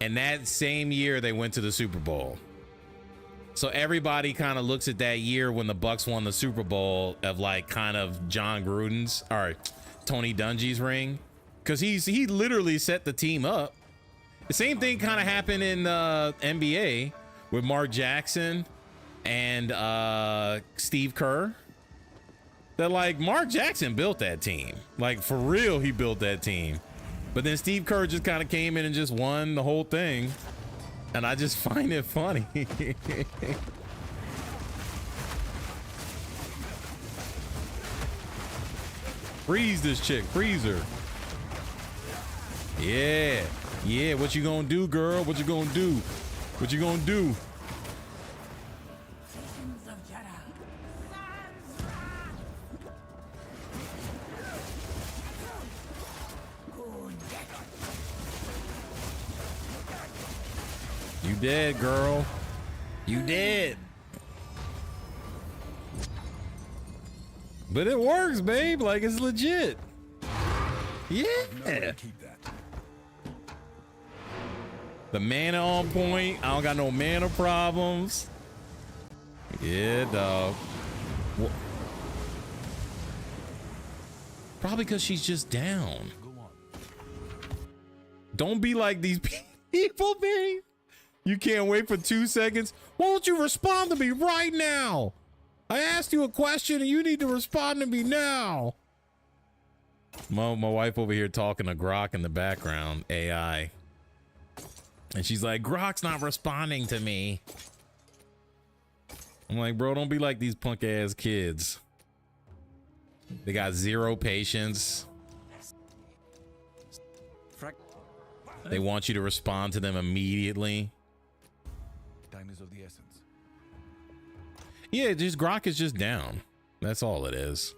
A: And that same year, they went to the Super Bowl. So everybody kind of looks at that year when the Bucs won the Super Bowl of like kind of John Gruden's or Tony Dungy's ring, because he literally set the team up. The same thing kind of happened in NBA with Mark Jackson and Steve Kerr. That like Mark Jackson built that team, like for real, he built that team. But then Steve Kerr just kind of came in and just won the whole thing. And I just find it funny. Freeze this chick, freeze her. Yeah, yeah, what you gonna do, girl? What you gonna do? What you gonna do? You dead, girl. You dead. But it works, babe. Like, it's legit. Yeah.
B: Keep that.
A: The mana on point. I don't got no mana problems. Yeah, dog. Probably because she's just down. Don't be like these people, babe. You can't wait for 2 seconds. Won't you respond to me right now? I asked you a question and you need to respond to me now. My wife over here talking to Grok in the background, AI. And she's like, Grok's not responding to me. I'm like, bro, don't be like these punk ass kids. They got zero patience. They want you to respond to them immediately.
B: Time is of the essence.
A: Yeah, just Grok is just down. That's all it is.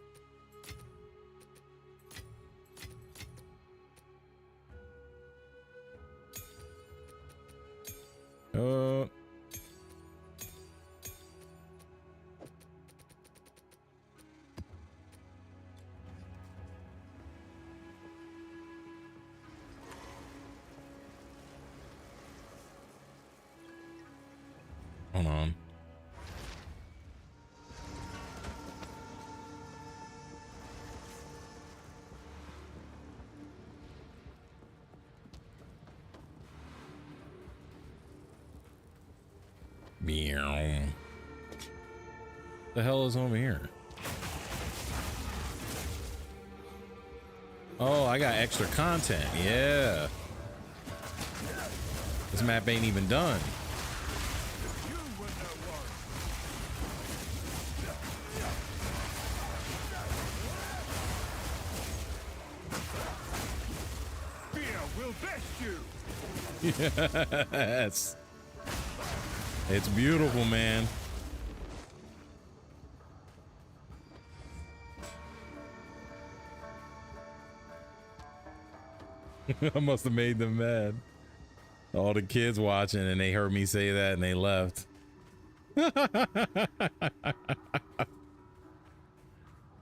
A: Hold on. Meow. The hell is over here? Oh, I got extra content. Yeah. This map ain't even done. Yes. It's beautiful, man. I must have made them mad. All the kids watching and they heard me say that and they left.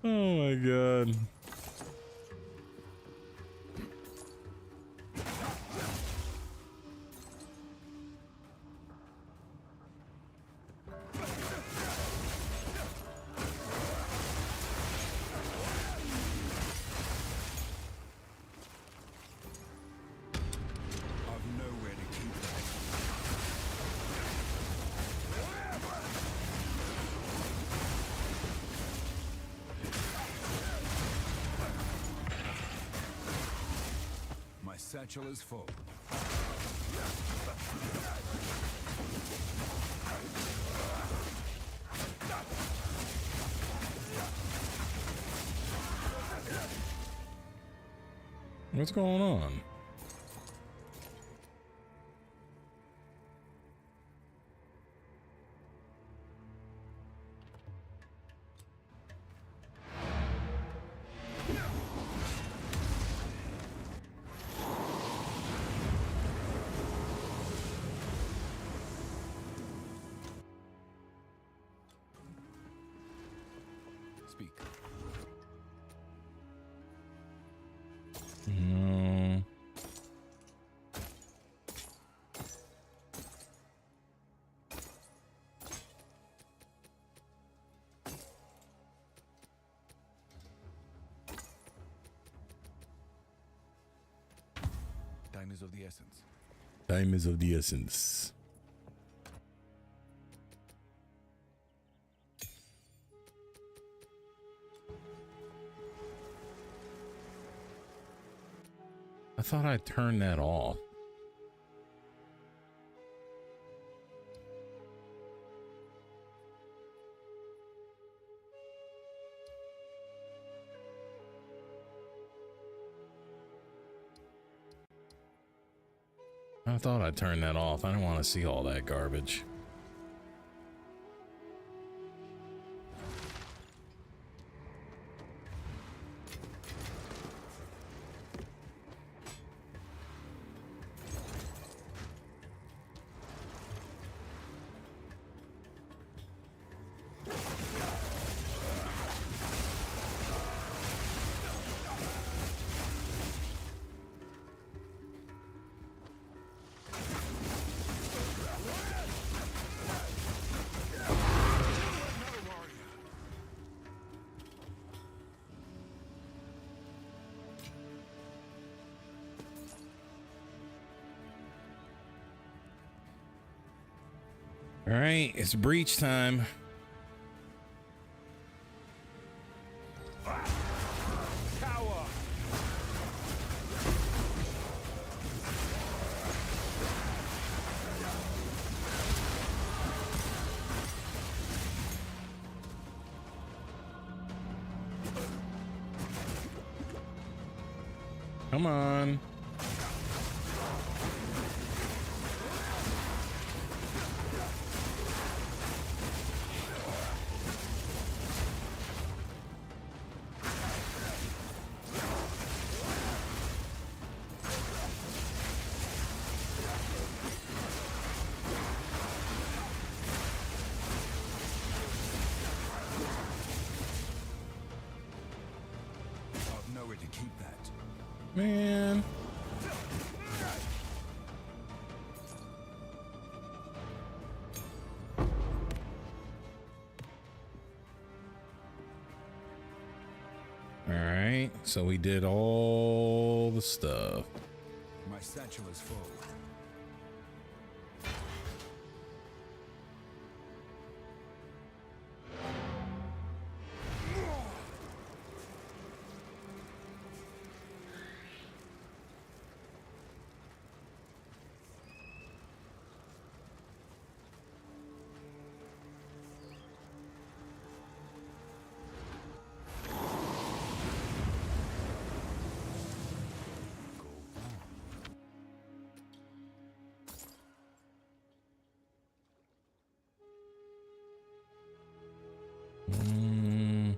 A: Oh my God.
B: satchel is full.
A: What's going on?
B: Speak.
A: No.
B: Time is of the essence.
A: Time is of the essence. I thought I turned that off. I thought I turned that off. I don't want to see all that garbage. All right, it's breach time.
B: Cower!
A: Come on.
B: I've nowhere to keep that.
A: Man. All right, so we did all the stuff.
B: My satchel is full.
A: Mm.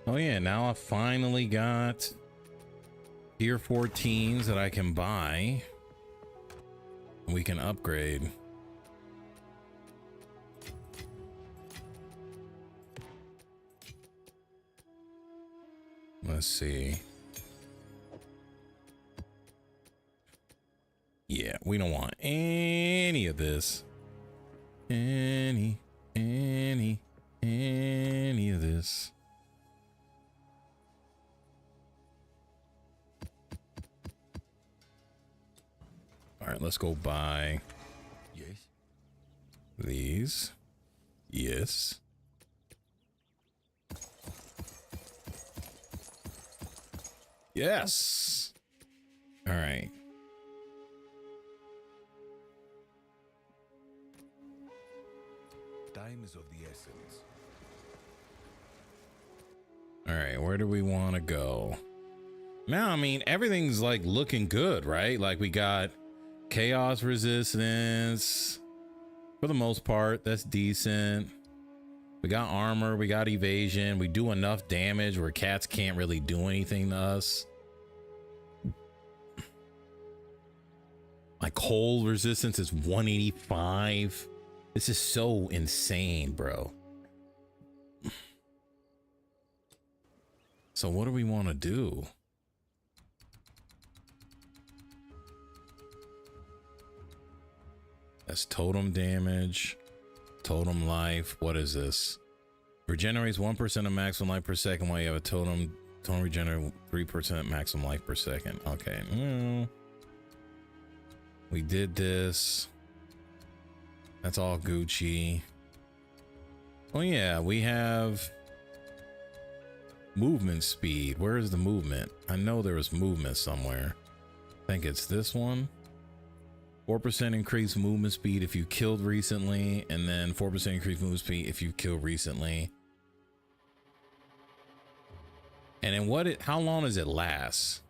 A: Oh yeah, now I finally got tier 14s that I can buy. We can upgrade. Let's see. Yeah, we don't want any of this. Any of this. All right, let's go buy these. Yes. Yes. All right.
B: Time is of the essence.
A: All right, where do we want to go? Now, I mean, everything's like looking good, right? Like we got chaos resistance for the most part. That's decent. We got armor, we got evasion. We do enough damage where cats can't really do anything to us. My cold resistance is 185. This is so insane, bro. So what do we want to do? That's totem damage, totem life. What is this? Regenerates 1% of maximum life per second while you have a totem. Totem regenerate 3% maximum life per second. Okay. We did this. That's all Gucci. Oh yeah, we have movement speed. Where is the movement? I know there was movement somewhere. I think it's this one. 4% increased movement speed if you killed recently, and then 4% increased movement speed if you killed recently. And then how long does it last?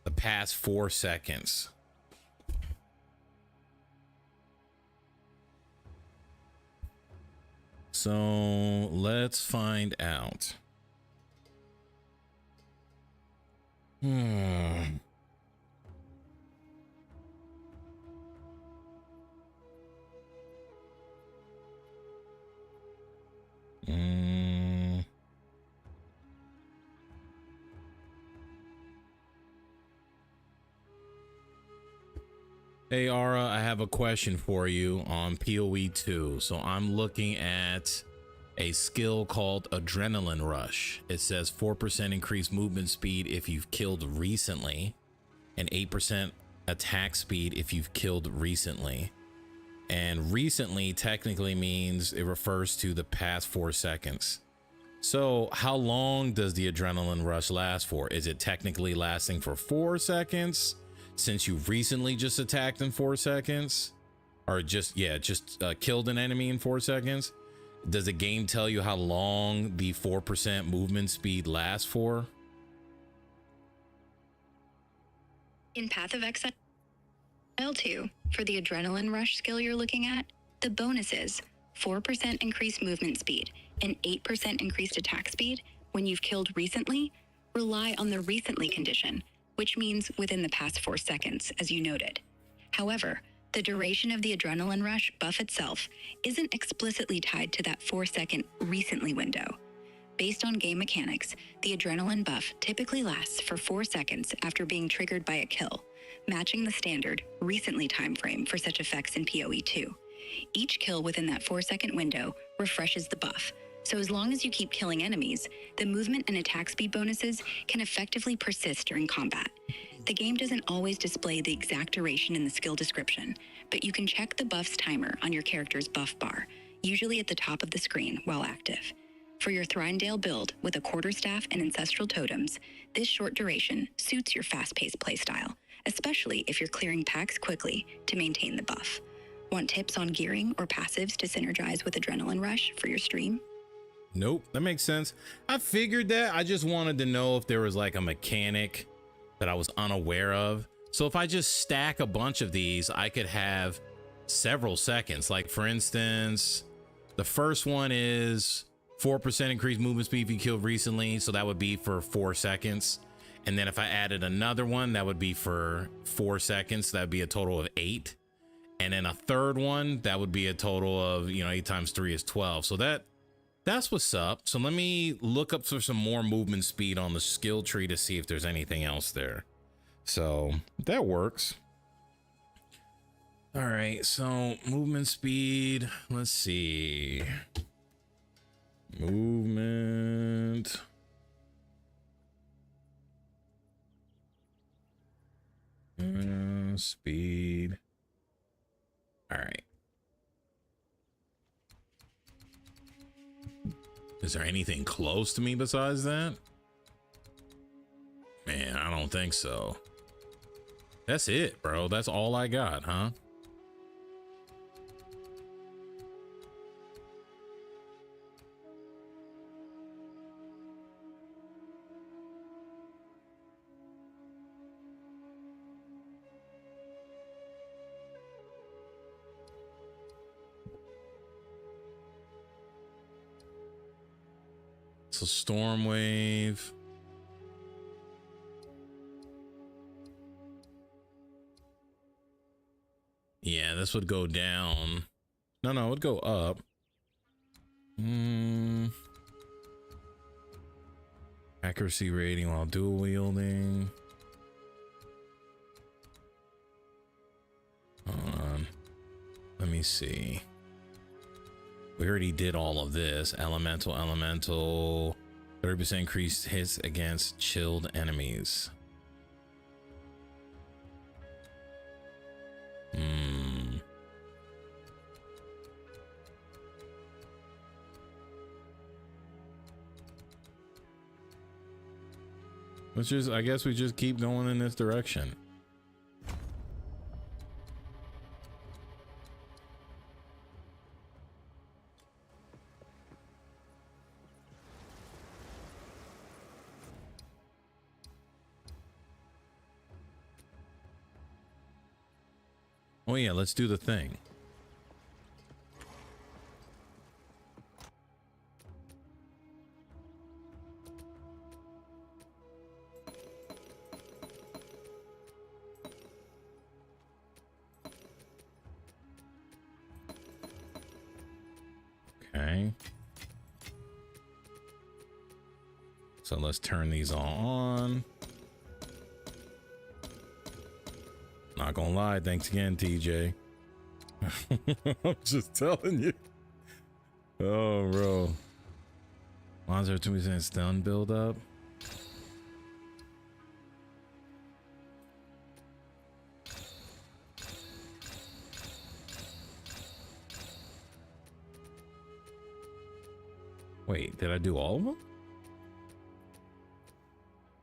A: The past 4 seconds. So let's find out. Hey Ara, I have a question for you on PoE 2. So I'm looking at a skill called Adrenaline Rush. It says 4% increased movement speed if you've killed recently, and 8% attack speed if you've killed recently. And recently technically means it refers to the past 4 seconds. So how long does the Adrenaline Rush last for? Is it technically lasting for 4 seconds since you recently just attacked in 4 seconds? Or just killed an enemy in 4 seconds? Does the game tell you how long the 4% movement speed lasts for?
D: In Path of Exile 2, for the Adrenaline Rush skill you're looking at, the bonus is 4% increased movement speed and 8% increased attack speed when you've killed recently rely on the recently condition, which means within the past 4 seconds, as you noted. However, the duration of the Adrenaline Rush buff itself isn't explicitly tied to that 4-second recently window. Based on game mechanics, the Adrenaline buff typically lasts for 4 seconds after being triggered by a kill, matching the standard recently time frame for such effects in PoE 2. Each kill within that 4-second window refreshes the buff, so as long as you keep killing enemies, the movement and attack speed bonuses can effectively persist during combat. The game doesn't always display the exact duration in the skill description, but you can check the buff's timer on your character's buff bar, usually at the top of the screen while active. For your Thrindale build with a quarterstaff and ancestral totems, this short duration suits your fast-paced playstyle, especially if you're clearing packs quickly to maintain the buff. Want tips on gearing or passives to synergize with Adrenaline Rush for your stream?
A: Nope, that makes sense. I figured that. I just wanted to know if there was like a mechanic that I was unaware of. So if I just stack a bunch of these, I could have several seconds. Like for instance, the first one is 4% increased movement speed if you killed recently. So that would be for 4 seconds. And then if I added another one, that would be for 4 seconds. That'd be a total of 8. And then a third one, that would be a total of, 8 times 3 is 12. So that's what's up. So let me look up for some more movement speed on the skill tree to see if there's anything else there. So that works. All right, so movement speed, let's see. Movement. speed. All right. Is there anything close to me besides that? Man, I don't think so. That's it, bro. That's all I got, huh? So storm wave. Yeah, this would go down. No, it would go up. Accuracy rating while dual wielding. Hold on. Let me see. We already did all of this. Elemental. 30% increased hits against chilled enemies. Let's just, I guess we just keep going in this direction. Oh yeah, let's do the thing. Okay. So let's turn these all on. Not gonna lie, thanks again, TJ. I'm just telling you. Oh, bro. Monster 2% stun build up. Wait, did I do all of them?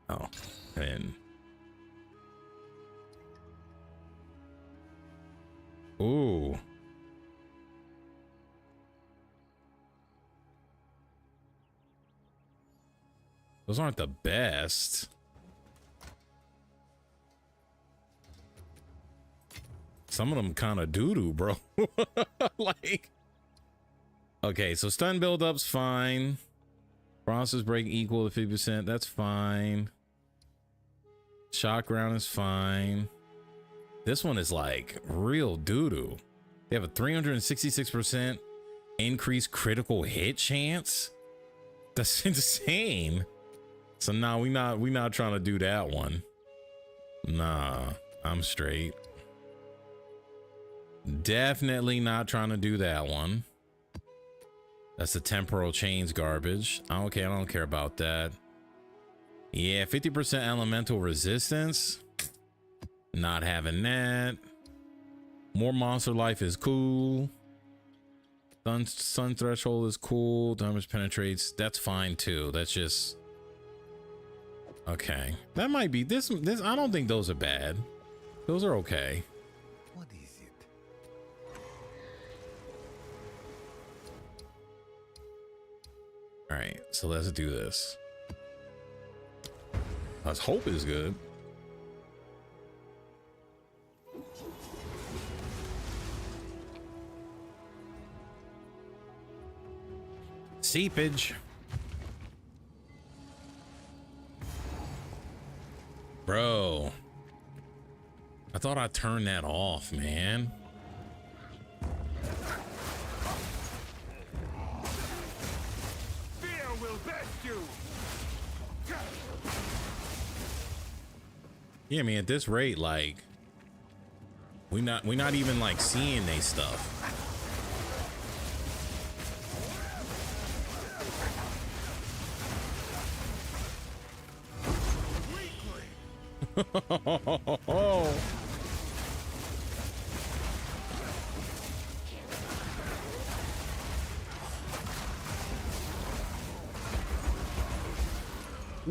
A: Oh, and ooh. Those aren't the best. Some of them kind of doo-doo, bro. Like, okay, so stun build-up's fine. Process break equal to 50%. That's fine. Shock round is fine. This one is like real doo-doo. They have a 366% increased critical hit chance. That's insane. So nah, we not trying to do that one. Nah, I'm straight. Definitely not trying to do that one. That's the temporal chains garbage. Okay, I don't care about that. Yeah, 50% elemental resistance. Not having that. More monster life is cool. Sun threshold is cool. Damage penetrates. That's fine too. That's just okay. That might be this. I don't think those are bad. Those are okay.
B: What is it?
A: All right, so let's do this. Let's hope it's good. Seepage. Bro, I thought I turned that off, man.
B: Fear will best you.
A: Yeah, I mean, at this rate, like, we not even like seeing they stuff.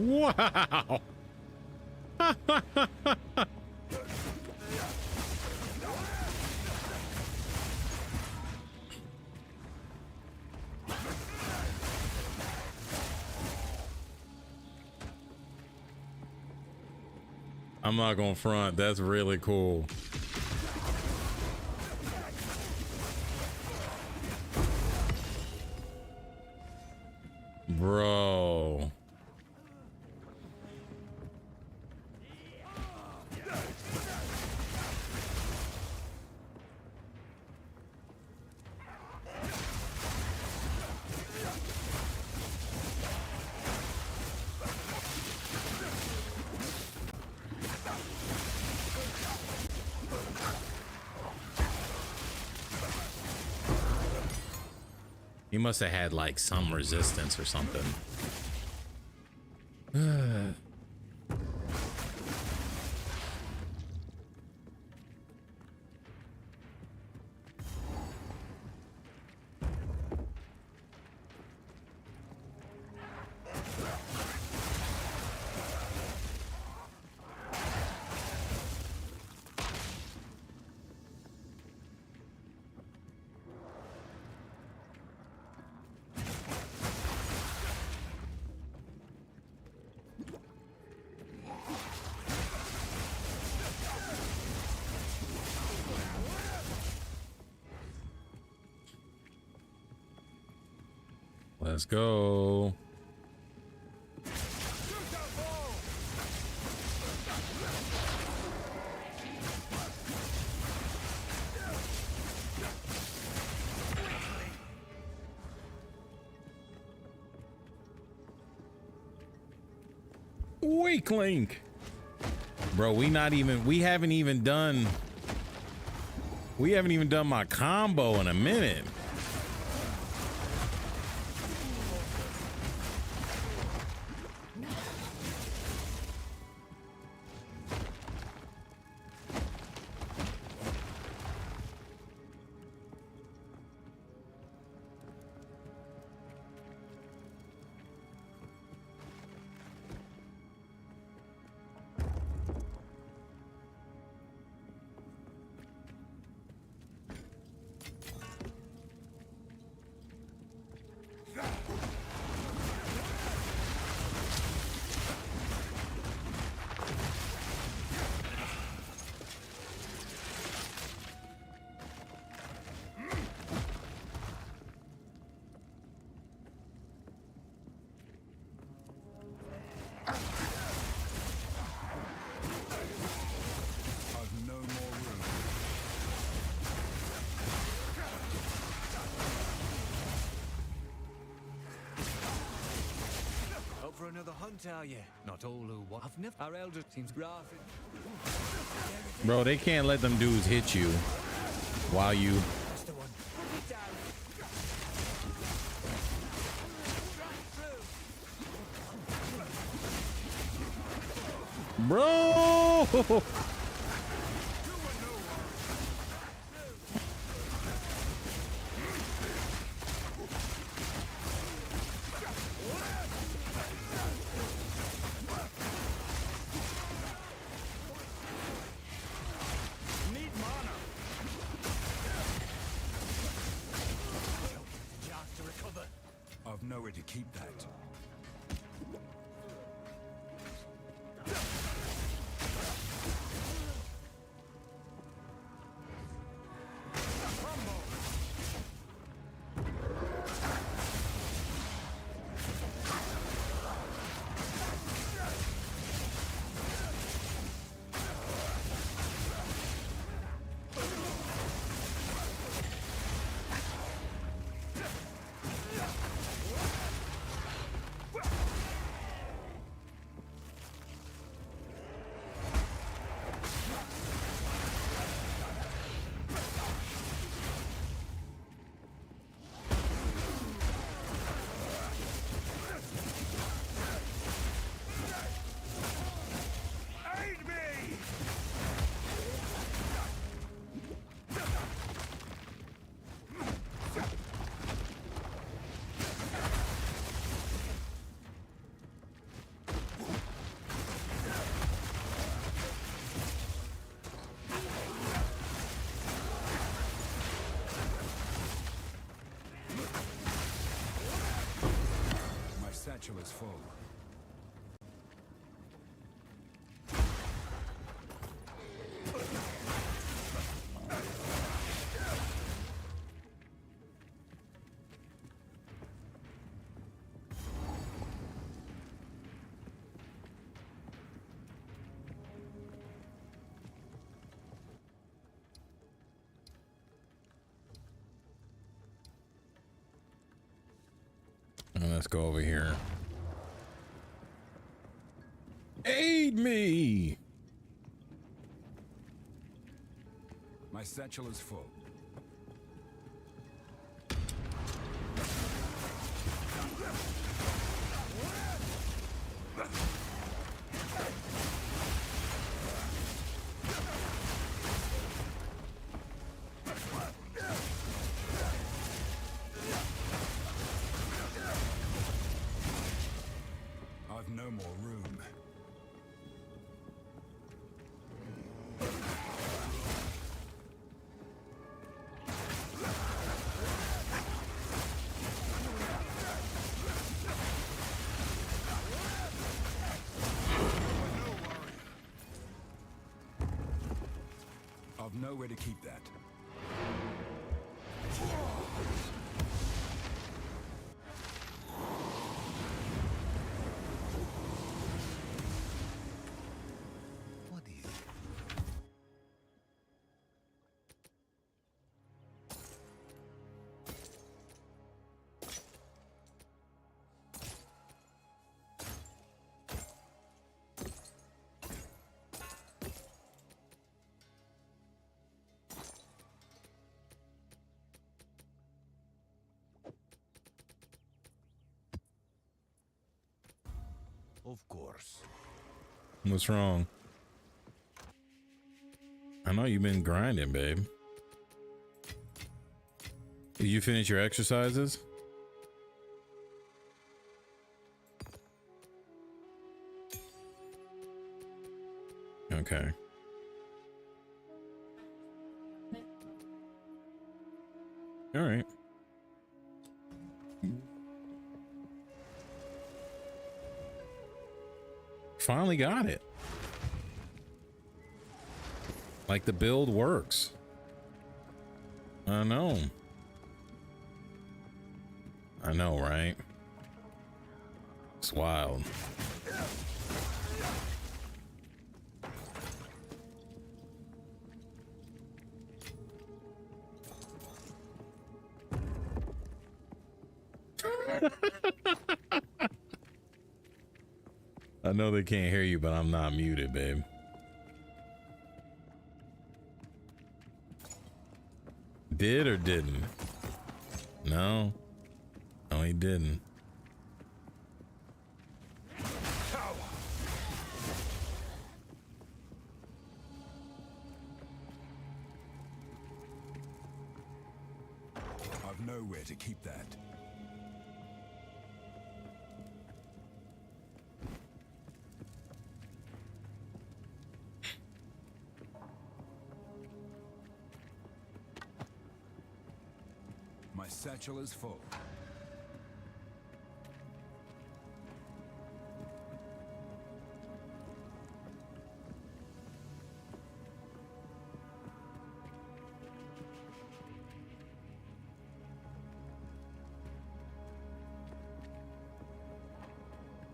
A: Wow. I'm not gonna front. That's really cool. Bro. He must have had like some resistance or something. Let's go. Weakling. Bro, we haven't even done my combo in a minute.
B: For another hunt, are you? Not all who want. I've never. Our elder seems graphic.
A: Bro, they can't let them dudes hit you while you.
B: That's the one. Put it down.
A: Bro.
B: Nowhere to keep that. satchel is full.
A: Let's go over here. Aid me!
B: My satchel is full. I've no more room. I've nowhere to keep that. What is it? Of course.
A: What's wrong? I know you've been grinding, babe. Did you finish your exercises? Okay. All right. Finally got it. Like the build works. I know. I know, right? It's wild. I know they can't hear you, but I'm not muted, babe. Did or didn't? No. No, he didn't.
B: I've nowhere to keep that. My satchel is full.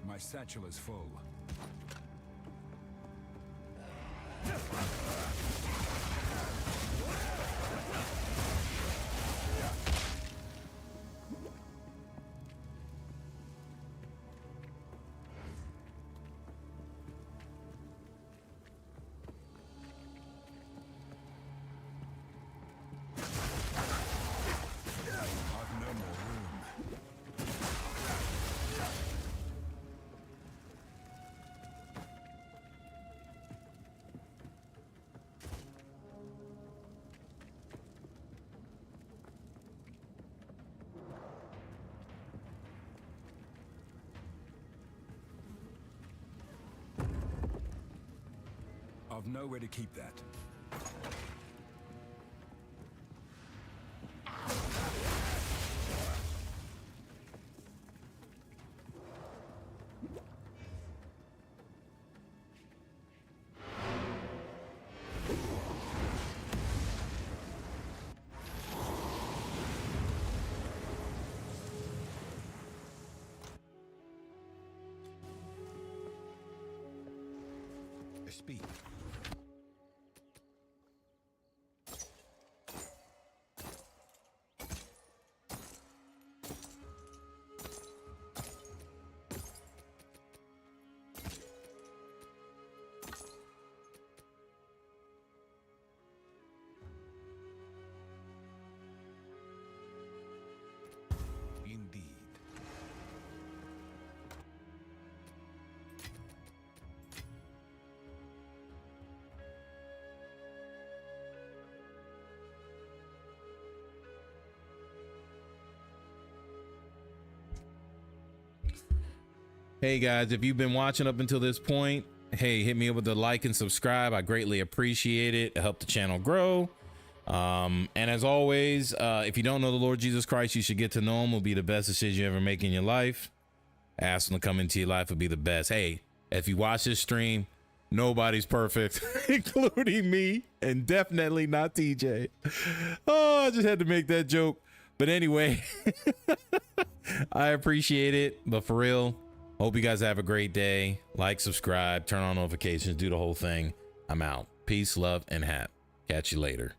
B: My satchel is full. I've no more room. I've nowhere to keep that. to speak. Indeed.
A: Hey guys, if you've been watching up until this point, hey, hit me up with the like and subscribe. I greatly appreciate it. It helped the channel grow. And as always, if you don't know the Lord Jesus Christ, you should get to know him. Will be the best decision you ever make in your life. Ask him to come into your life will be the best. Hey, if you watch this stream, nobody's perfect, including me, and definitely not TJ. Oh, I just had to make that joke. But anyway, I appreciate it. But for real, hope you guys have a great day. Like, subscribe, turn on notifications, do the whole thing. I'm out. Peace, love, and hat. Catch you later.